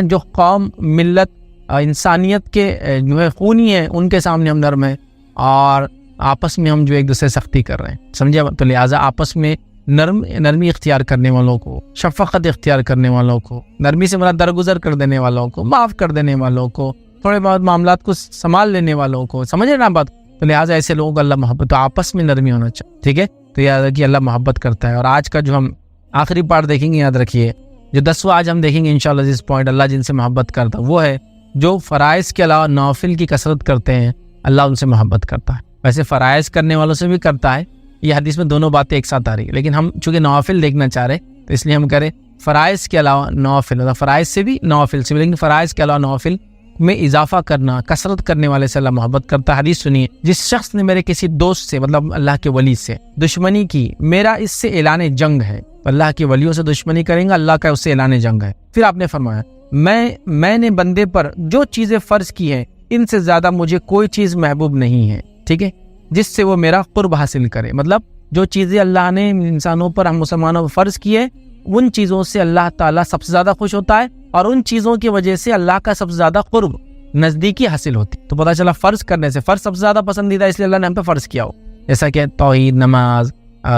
A: جو قوم ملت انسانیت کے جو ہے خونی ہیں ان کے سامنے ہم نرم ہیں, اور آپس میں ہم جو ایک دوسرے سختی کر رہے ہیں, سمجھے. تو لہٰذا آپس میں نرمی اختیار کرنے والوں کو, شفقت اختیار کرنے والوں کو, نرمی سے مراد درگزر کر دینے والوں کو, معاف کر دینے والوں کو, تھوڑے بہت معاملات کو سنبھال لینے والوں کو, سمجھے نا بات. تو لہٰذا ایسے لوگوں کو اللہ محبت, تو آپس میں نرمی ہونا چاہیے, ٹھیک ہے. تو یاد رکھیے اللہ محبت کرتا ہے. اور آج کا جو ہم آخری پارٹ دیکھیں گے, یاد رکھیے جو 10واں آج ہم دیکھیں گے انشاءاللہ جس پوائنٹ اللہ جن سے محبت کرتا ہے وہ ہے جو فرائض کے علاوہ نوافل کی کثرت کرتے ہیں, اللہ ان سے محبت کرتا ہے. ویسے فرائض کرنے والوں سے بھی کرتا ہے, یہ حدیث میں دونوں باتیں ایک ساتھ آ رہی ہے, لیکن ہم چونکہ نوافل دیکھنا چاہ رہے تو اس لیے ہم کریں فرائض کے علاوہ نوافل, فرائض سے بھی نوافل سے بھی, لیکن فرائض کے علاوہ نوافل میں اضافہ کرنا, کثرت کرنے والے سے اللہ محبت کرتا ہے. حدیث سنیے, جس شخص نے میرے کسی دوست سے مطلب اللہ کے ولی سے دشمنی کی, میرا اس سے اعلان جنگ ہے. اللہ کے ولیوں سے دشمنی کریں گا, اللہ کا اس سے اعلان جنگ ہے. پھر آپ نے فرمایا میں نے بندے پر جو چیزیں فرض کی ہیں ان سے زیادہ مجھے کوئی چیز محبوب نہیں ہے, ٹھیک ہے, جس سے وہ میرا قرب حاصل کرے. مطلب جو چیزیں اللہ نے انسانوں پر, ہم مسلمانوں پر فرض کی ہے, ان چیزوں سے اللہ تعالیٰ سب سے زیادہ خوش ہوتا ہے, اور ان چیزوں کی وجہ سے اللہ کا سب سے زیادہ قرب, نزدیکی حاصل ہوتی. تو پتہ چلا فرض کرنے سے فرض سب سے زیادہ پسندیدہ اس لیے اللہ نے ہم پہ فرض کیا ہو, جیسا کہ توحید, نماز,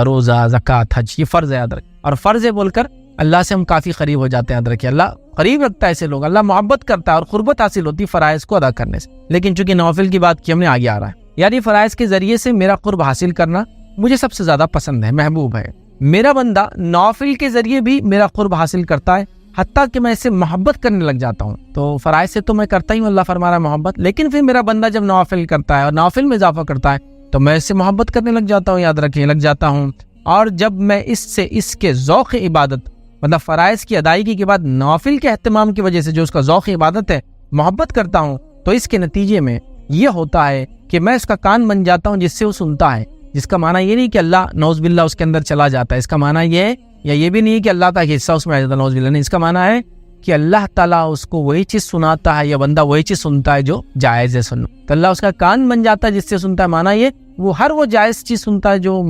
A: روزہ, زکوٰۃ, حج, یہ فرض ہے, یاد رکھیں. اور فرض ہے بول کر اللہ سے ہم کافی قریب ہو جاتے ہیں, یاد رکھیے. اللہ قریب رکھتا ہے ایسے لوگ, اللہ محبت کرتا ہے اور قربت حاصل ہوتی فرائض کو ادا کرنے سے. لیکن چونکہ نوافل کی بات کی ہم نے, آگے آ رہا ہے, یعنی فرائض کے ذریعے سے میرا قرب حاصل کرنا مجھے سب سے زیادہ پسند ہے, محبوب ہے. میرا بندہ نوافل کے ذریعے بھی میرا قرب حاصل کرتا ہے، حتیٰ کہ میں اس سے محبت کرنے لگ جاتا ہوں۔ تو فرائض سے تو میں کرتا ہی ہوں، اللہ فرما رہا ہے محبت، لیکن پھر میرا بندہ جب نوافل کرتا ہے اور نوافل میں اضافہ کرتا ہے تو میں اس سے محبت کرنے لگ جاتا ہوں، یاد رکھیں لگ جاتا ہوں۔ اور جب میں اس کے ذوق عبادت مطلب فرائض کی ادائیگی کے بعد نوافل کے اہتمام کی وجہ سے جو اس کا ذوق عبادت ہے محبت کرتا ہوں، تو اس کے نتیجے میں یہ ہوتا ہے کہ میں اس کا کان بن جاتا ہوں جس سے وہ سنتا ہے، جس کا معنی یہ نہیں کہ اللہ نعوذ باللہ اس کے اندر چلا جاتا ہے، اس کا معنی یہ ہے یا یہ بھی نہیں ہے کہ اللہ کا حصہ اس میں آ جاتا ہے، نعوذ باللہ نہیں، اس کا معنی ہے کہ اللہ تعالیٰ اس کو وہی چیز سناتا ہے یا بندہ وہی چیز سنتا ہے جو جائز ہے سننا، تو اللہ اس کا کان بن جاتا ہے جس سے سنتا ہے، معنی یہ وہ جائز چیز سنتا ہے جو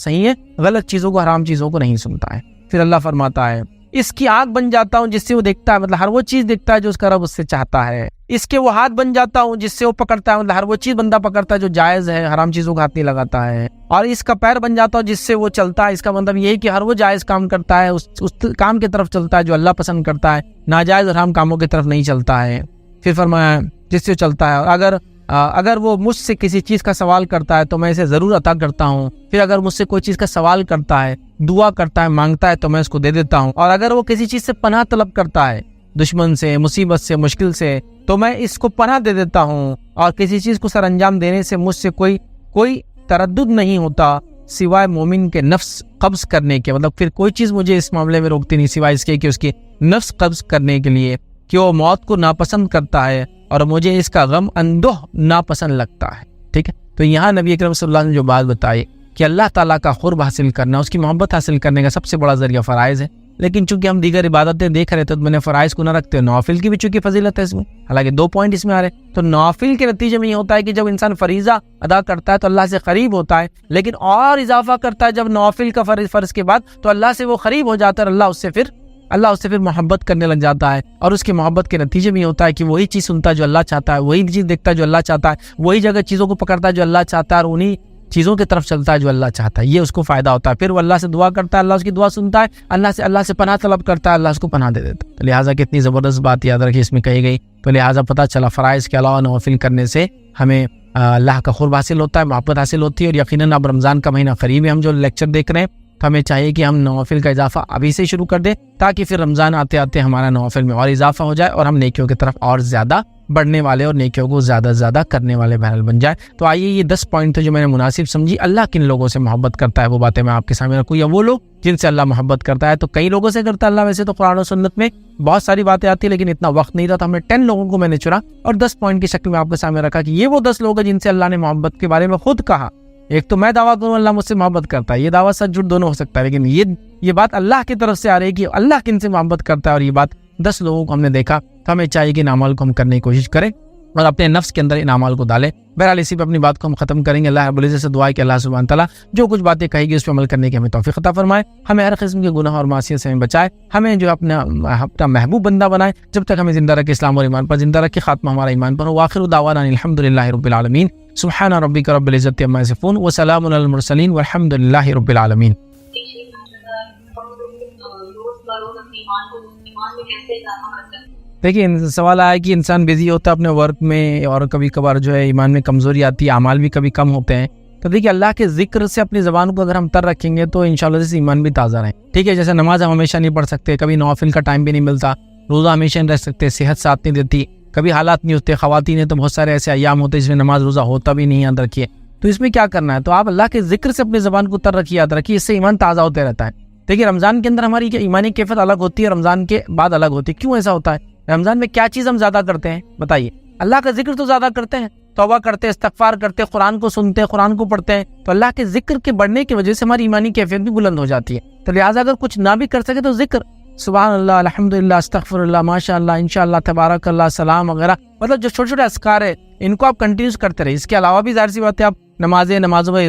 A: صحیح ہے، غلط چیزوں کو حرام چیزوں کو نہیں سنتا ہے۔ پھر اللہ فرماتا ہے اس کی آنکھ بن جاتا ہوں جس سے وہ دیکھتا ہے، مطلب ہر وہ چیز دیکھتا ہے جو اس کا رب اس سے چاہتا ہے۔ اس کے وہ ہاتھ بن جاتا ہوں جس سے وہ پکڑتا ہے، مطلب ہر وہ چیز بندہ پکڑتا ہے جو جائز ہے، حرام چیزوں کا ہاتھ نہیں لگاتا ہے۔ اور اس کا پیر بن جاتا ہوں جس سے وہ چلتا ہے، اس کا مطلب یہ ہے کہ ہر وہ جائز کام کرتا ہے، اس کام کی طرف چلتا ہے جو اللہ پسند کرتا ہے، ناجائز اور حرام کاموں کی طرف نہیں چلتا ہے۔ پھر فرمایا جس سے چلتا ہے، اور اگر وہ مجھ سے کسی چیز کا سوال کرتا ہے تو میں اسے ضرور عطا کرتا ہوں، پھر اگر مجھ سے کوئی چیز کا سوال کرتا ہے، دعا کرتا ہے، مانگتا ہے تو میں اس کو دے دیتا ہوں، اور اگر وہ کسی چیز سے پناہ طلب کرتا ہے، دشمن سے، مصیبت سے، مشکل سے، تو میں اس کو پناہ دے دیتا ہوں، اور کسی چیز کو سر انجام دینے سے مجھ سے کوئی تردد نہیں ہوتا سوائے مومن کے نفس قبض کرنے کے، مطلب پھر کوئی چیز مجھے اس معاملے میں روکتی نہیں سوائے اس کے کہ اس کی نفس قبض کرنے کے لیے، کہ وہ موت کو ناپسند کرتا ہے اور مجھے اس کا غم اندوہ ناپسند لگتا ہے۔ ٹھیک ہے، تو یہاں نبی اکرم صلی اللہ علیہ وسلم نے جو بات بتائی کہ اللہ تعالیٰ کا قرب حاصل کرنا، اس کی محبت حاصل کرنے کا سب سے بڑا ذریعہ فرائض ہے، لیکن چونکہ ہم دیگر عبادتیں دیکھ رہے تھے تو میں نے فرائض کو نہ رکھتے نوافل کی بھی چونکہ فضیلت ہے اس میں، حالانکہ 2 پوائنٹ اس میں آ رہے، تو نوافل کے نتیجے میں یہ ہوتا ہے کہ جب انسان فریضہ ادا کرتا ہے تو اللہ سے قریب ہوتا ہے، لیکن اور اضافہ کرتا ہے جب نوافل کا فرض کے بعد تو اللہ سے وہ قریب ہو جاتا ہے، اللہ اس سے پھر محبت کرنے لگ جاتا ہے، اور اس کی محبت کے نتیجے میں یہ ہوتا ہے کہ وہی چیز سنتا ہے جو اللہ چاہتا ہے، وہی چیز دیکھتا ہے جو اللہ چاہتا ہے، وہی جگہ چیزوں کو پکڑتا ہے جو اللہ چاہتا ہے، اور انہی چیزوں کی طرف چلتا ہے جو اللہ چاہتا ہے، یہ اس کو فائدہ ہوتا ہے۔ پھر وہ اللہ سے دعا کرتا ہے، اللہ اس کی دعا سنتا ہے، اللہ سے پناہ طلب کرتا ہے، اللہ اس کو پناہ دے دیتا ہے۔ تو لہٰذا کتنی زبردست بات یاد رکھیے اس میں کہی گئی، تو لہٰذا پتہ چلا فرائض کے علاوہ نوافل کرنے سے ہمیں اللہ کا قرب حاصل ہوتا ہے، محبت حاصل ہوتی ہے، اور یقیناً اب رمضان کا مہینہ قریب ہے، ہم جو لیکچر دیکھ رہے ہیں تو ہمیں چاہیے کہ ہم نوافل کا اضافہ ابھی سے شروع کر دیں، تاکہ پھر رمضان آتے آتے ہمارا نوافل میں اور اضافہ ہو جائے اور ہم نیکیوں کی طرف اور زیادہ بڑھنے والے اور نیکیوں کو زیادہ سے زیادہ کرنے والے بہرحال بن جائے۔ تو آئیے یہ 10 پوائنٹ تھے جو میں نے مناسب سمجھی۔ اللہ کن لوگوں سے محبت کرتا ہے وہ باتیں میں آپ کے سامنے رکھوں، یا وہ لوگ جن سے اللہ محبت کرتا ہے؟ تو کئی لوگوں سے کرتا ہے اللہ، ویسے تو قرآن و سنت میں بہت ساری باتیں آتی ہیں، لیکن اتنا وقت نہیں تھا تو ہم نے 10 لوگوں کو میں نے چنا اور 10 پوائنٹ کی شکل میں آپ کے سامنے رکھا کہ یہ وہ 10 لوگ ہیں جن سے اللہ نے محبت کے بارے میں خود کہا۔ ایک تو میں دعویٰ کروں اللہ مجھ سے محبت کرتا ہے، یہ دعویٰ سچ جھوٹ دونوں ہو سکتا ہے، لیکن یہ بات اللہ کی طرف سے آ رہی ہے کہ اللہ کن سے محبت کرتا ہے، اور یہ بات 10 لوگوں کو ہم نے دیکھا، تو ہمیں چاہیے کہ ان اعمال کو ہم کرنے کی کوشش کریں اور اپنے نفس کے اندر ان اعمال کو ڈالیں۔ بہرحال اسی پہ اپنی بات کو ہم ختم کریں گے۔ اللہ رب العزت سے دعا ہے کہ اللہ سبحانہ تعالیٰ جو کچھ باتیں کہے گی اس پہ عمل کرنے کی ہمیں توفیق عطا فرمائے، ہمیں ہر قسم کے گناہ اور معصیت سے ہمیں بچائے، ہمیں جو اپنا محبوب بندہ بنائے، جب تک ہمیں زندہ رکھے اسلام اور ایمان پر زندہ رکھے، خاتمہ ہمارا ایمان پر ہو۔ وآخر دعوانا الحمد للہ رب العالمین، سبحان ربک رب العزت عما یصفون وسلام علی المرسلین والحمد للہ رب العالمین۔ دیکھیے سوال آیا کہ انسان بزی ہوتا ہے اپنے ورک میں اور کبھی کبھار جو ہے ایمان میں کمزوری آتی ہے، اعمال بھی کبھی کم ہوتے ہیں، تو دیکھیے اللہ کے ذکر سے اپنی زبان کو اگر ہم تر رکھیں گے تو انشاءاللہ سے ایمان بھی تازہ رہے۔ ٹھیک ہے، جیسے نماز ہم ہمیشہ نہیں پڑھ سکتے، کبھی نوافل کا ٹائم بھی نہیں ملتا، روزہ ہمیشہ نہیں رہ سکتے، صحت ساتھ نہیں دیتی، کبھی حالات نہیں ہوتے، خواتین ہیں تو بہت سارے ایسے ایام ہوتے ہیں جس میں نماز روزہ ہوتا بھی نہیں، یاد رکھیے۔ تو اس میں کیا کرنا ہے؟ تو آپ اللہ کے ذکر سے اپنی زبان کو تر رکھیے، یاد رکھیے، اس سے ایمان تازہ ہوتے رہتا ہے۔ دیکھیے رمضان کے اندر ہماری ایمانی کیفیت الگ ہوتی ہے، رمضان کے بعد الگ ہوتی ہے۔ کیوں ایسا ہوتا ہے؟ رمضان میں کیا چیز ہم زیادہ کرتے ہیں بتائیے؟ اللہ کا ذکر تو زیادہ کرتے ہیں، توبہ کرتے، استغفار کرتے، قرآن کو سنتے، قرآن کو پڑھتے ہیں، تو اللہ کے ذکر کے بڑھنے کی وجہ سے ہماری ایمانی کیفیت بھی بلند ہو جاتی ہے۔ تو لہٰذا اگر کچھ نہ بھی کر سکے تو ذکر، سبحان اللہ، الحمدللہ، استغفر اللہ، ماشاء اللہ، انشاءاللہ، تبارک اللہ، سلام وغیرہ، مطلب جو چھوٹے چھوٹے اذکار ہیں ان کو آپ کنٹینیوس کرتے رہے۔ اس کے علاوہ بھی ظاہر سی بات ہے آپ نمازوں میں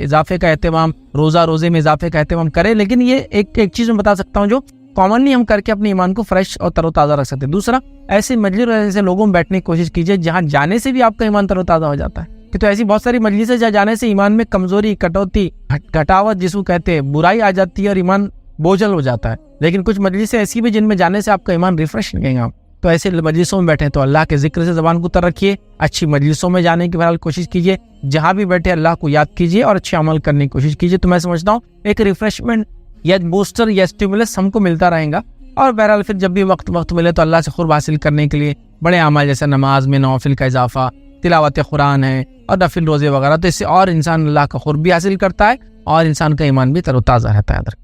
A: اضافے کا اہتمام، روزے میں اضافے کا اہتمام کریں، لیکن یہ ایک چیز میں بتا سکتا ہوں جو کامنلی ہم کر کے اپنے ایمان کو فریش اور تر و تازہ رکھ سکتے ہیں۔ دوسرا، ایسی مجلس اور ایسے لوگوں میں بیٹھنے کی کوشش کیجیے جہاں جانے سے بھی آپ کا ایمان تر و تازہ ہو جاتا ہے، کہ تو ایسی بہت ساری مجلسیں جہاں جانے سے ایمان میں کمزوری، کٹوتی، گھٹاوٹ جس کو کہتے ہیں، برائی آ جاتی ہے اور ایمان بوجھل ہو جاتا ہے، لیکن کچھ مجلسیں ایسی بھی جن میں جانے سے آپ کا ایمان ریفریش لگے گا، تو ایسے مجلسوں میں بیٹھے تو اللہ کے ذکر سے زبان کو تر رکھیے, اچھی مجلسوں میں جانے کی بہرحال کوشش کیجیے, جہاں بھی بیٹھے اللہ کو یاد کیجیے اور اچھے عمل کرنے کی کوشش کیجیے. تو میں سمجھتا ہوں ایک ریفریشمنٹ یا بوسٹر یا اسٹیمولس ہم کو ملتا رہے گا, اور بہرحال پھر جب بھی وقت ملے تو اللہ سے قرب حاصل کرنے کے لیے بڑے اعمال جیسے نماز میں نوافل کا اضافہ, تلاوت قرآن ہے اور نفل روزے وغیرہ, تو اس سے اور انسان اللہ کا قرب بھی حاصل کرتا ہے اور انسان کا ایمان بھی تر و تازہ رہتا ہے.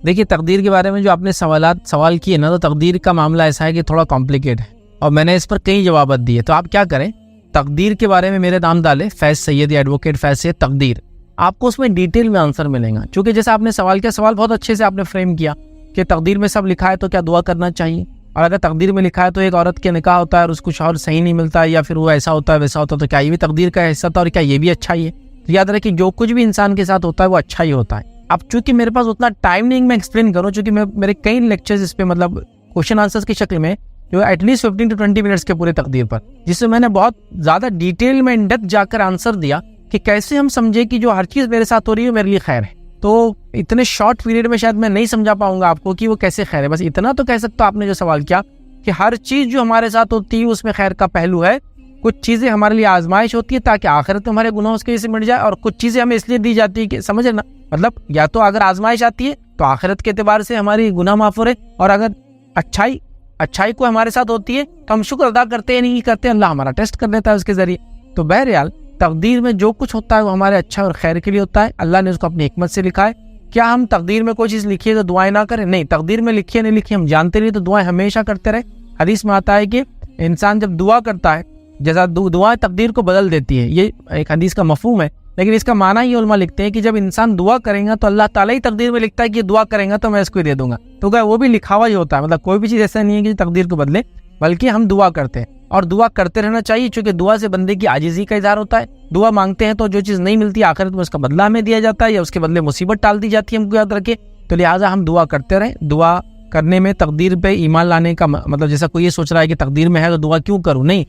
A: دیکھیے تقدیر کے بارے میں جو آپ نے سوال کیے نا, تو تقدیر کا معاملہ ایسا ہے کہ تھوڑا کمپلیکیٹ ہے اور میں نے اس پر کئی جوابات دیے. تو آپ کیا کریں, تقدیر کے بارے میں میرے نام ڈالے فیض سید یا ایڈوکیٹ فیض سید تقدیر, آپ کو اس میں ڈیٹیل میں آنسر ملیں گا. چونکہ جیسا آپ نے سوال کیا, سوال بہت اچھے سے آپ نے فریم کیا کہ تقدیر میں سب لکھا ہے تو کیا دعا کرنا چاہیے, اور اگر تقدیر میں لکھا ہے تو ایک عورت کے نکاح ہوتا ہے اور اس کو شوہر صحیح نہیں ملتا ہے یا پھر وہ ایسا ہوتا ہے ویسا ہوتا ہے, تو کیا یہ بھی تقدیر کا حصہ تھا اور کیا یہ بھی اچھا ہی ہے. تو یاد رکھیں جو کچھ بھی انسان کے ساتھ ہوتا ہے وہ اچھا ہی ہوتا ہے. اب چونکہ میرے پاس اتنا ٹائم نہیں میں ایکسپلین کروں, چونکہ میرے کئی لیکچرز اس پہ مطلب کوشچن آنسرز کی شکل میں جو ایٹ لیسٹ 15 to 20 منٹس کے پورے تقدیر پر, جس سے میں نے بہت زیادہ ڈیٹیل میں ان ڈیپتھ جا کر آنسر دیا کہ کیسے ہم سمجھے کہ جو ہر چیز میرے ساتھ ہو رہی ہے میرے لیے خیر ہے. تو اتنے شارٹ پیریڈ میں شاید میں نہیں سمجھا پاؤں گا آپ کو کہ وہ کیسے خیر ہے. بس اتنا تو کہہ سکتا ہوں آپ نے جو سوال کیا کہ ہر چیز جو ہمارے ساتھ ہوتی ہے اس میں خیر کا پہلو ہے. کچھ چیزیں ہمارے لیے آزمائش ہوتی ہے تاکہ آخرت میں ہمارے گناہوں کی وجہ سے مٹ جائے, اور کچھ چیزیں ہمیں اس لیے دی جاتی ہے کہ سمجھے نا, مطلب یا تو اگر آزمائش آتی ہے تو آخرت کے اعتبار سے ہماری گناہ معاف ہو رہے, اور اگر اچھائی کو ہمارے ساتھ ہوتی ہے تو ہم شکر ادا کرتے ہیں نہیں کرتے, اللہ ہمارا ٹیسٹ کر لیتا ہے اس کے ذریعے. تو بہرحال تقدیر میں جو کچھ ہوتا ہے وہ ہمارے اچھا اور خیر کے لیے ہوتا ہے. اللہ نے اس کو اپنی حکمت سے لکھا ہے. کیا ہم تقدیر میں کوئی چیز لکھیے تو دعائیں نہ کریں؟ نہیں, تقدیر میں لکھیے نہیں لکھیے ہم جانتے نہیں, تو دعائیں ہمیشہ کرتے رہے. حدیث میں آتا ہے کہ انسان جب دعا کرتا ہے, جیسا دعائیں تقدیر کو بدل دیتی ہے, یہ ایک حدیث کا مفہوم ہے, لیکن اس کا معنی یہ علماء لکھتے ہیں کہ جب انسان دعا کرے گا تو اللہ تعالیٰ ہی تقدیر میں لکھتا ہے کہ دعا کرے گا تو میں اس کو ہی دے دوں گا. تو کیا وہ بھی لکھا ہوا ہی ہوتا ہے, مطلب کوئی بھی چیز ایسا نہیں ہے کہ تقدیر کو بدلے, بلکہ ہم دعا کرتے ہیں اور دعا کرتے رہنا چاہیے, چونکہ دعا سے بندے کی عاجزی کا اظہار ہوتا ہے. دعا مانگتے ہیں تو جو چیز نہیں ملتی آخرت میں اس کا بدلہ ہمیں دیا جاتا ہے یا اس کے بدلے مصیبت ٹال دی جاتی ہے, ہم کو یاد رکھے. تو لہٰذا ہم دعا کرتے رہیں. دعا کرنے میں تقدیر پہ ایمان لانے کا مطلب جیسا کوئی یہ سوچ رہا ہے کہ تقدیر میں ہے تو دعا کیوں کروں, نہیں,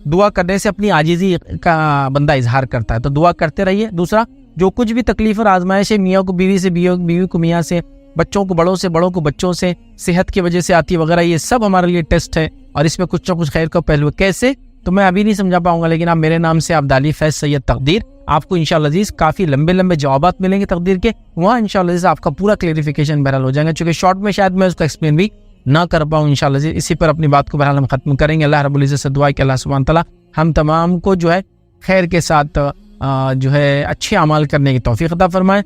A: دعا کرنے سے اپنی عاجزی کا بندہ اظہار کرتا ہے, تو دعا کرتے رہیے. دوسرا, جو کچھ بھی تکلیف اور آزمائش ہے میاں کو بیوی سے, بیوی کو میاں سے, بچوں کو بڑوں سے, بڑوں کو بچوں سے, صحت کی وجہ سے آتی ہے وغیرہ, یہ سب ہمارے لیے ٹیسٹ ہے اور اس میں کچھ نہ کچھ خیر کا پہلو ہے. کیسے تو میں ابھی نہیں سمجھا پاؤں گا, لیکن آپ میرے نام سے آپ ڈالیے فیض سید تقدیر, آپ کو انشاءاللہ عزیز کافی لمبے جوابات ملیں گے تقدیر کے. وہاں انشاءاللہ عزیز آپ کا پورا کلیریفیکیشن بہرحال ہو جائے گا, چونکہ شارٹ میں شاید میں اس کو ایکسپلین بھی نہ کر پاؤں. انشاءاللہ عزیز اسی پر اپنی بات کو بہرحال ہم ختم کریں گے. اللہ رب العزت سے دعا ہے کہ اللہ سبحانہ تعالیٰ ہم تمام کو جو ہے خیر کے ساتھ جو ہے اچھے اعمال کرنے کی توفیق عطا فرمائے.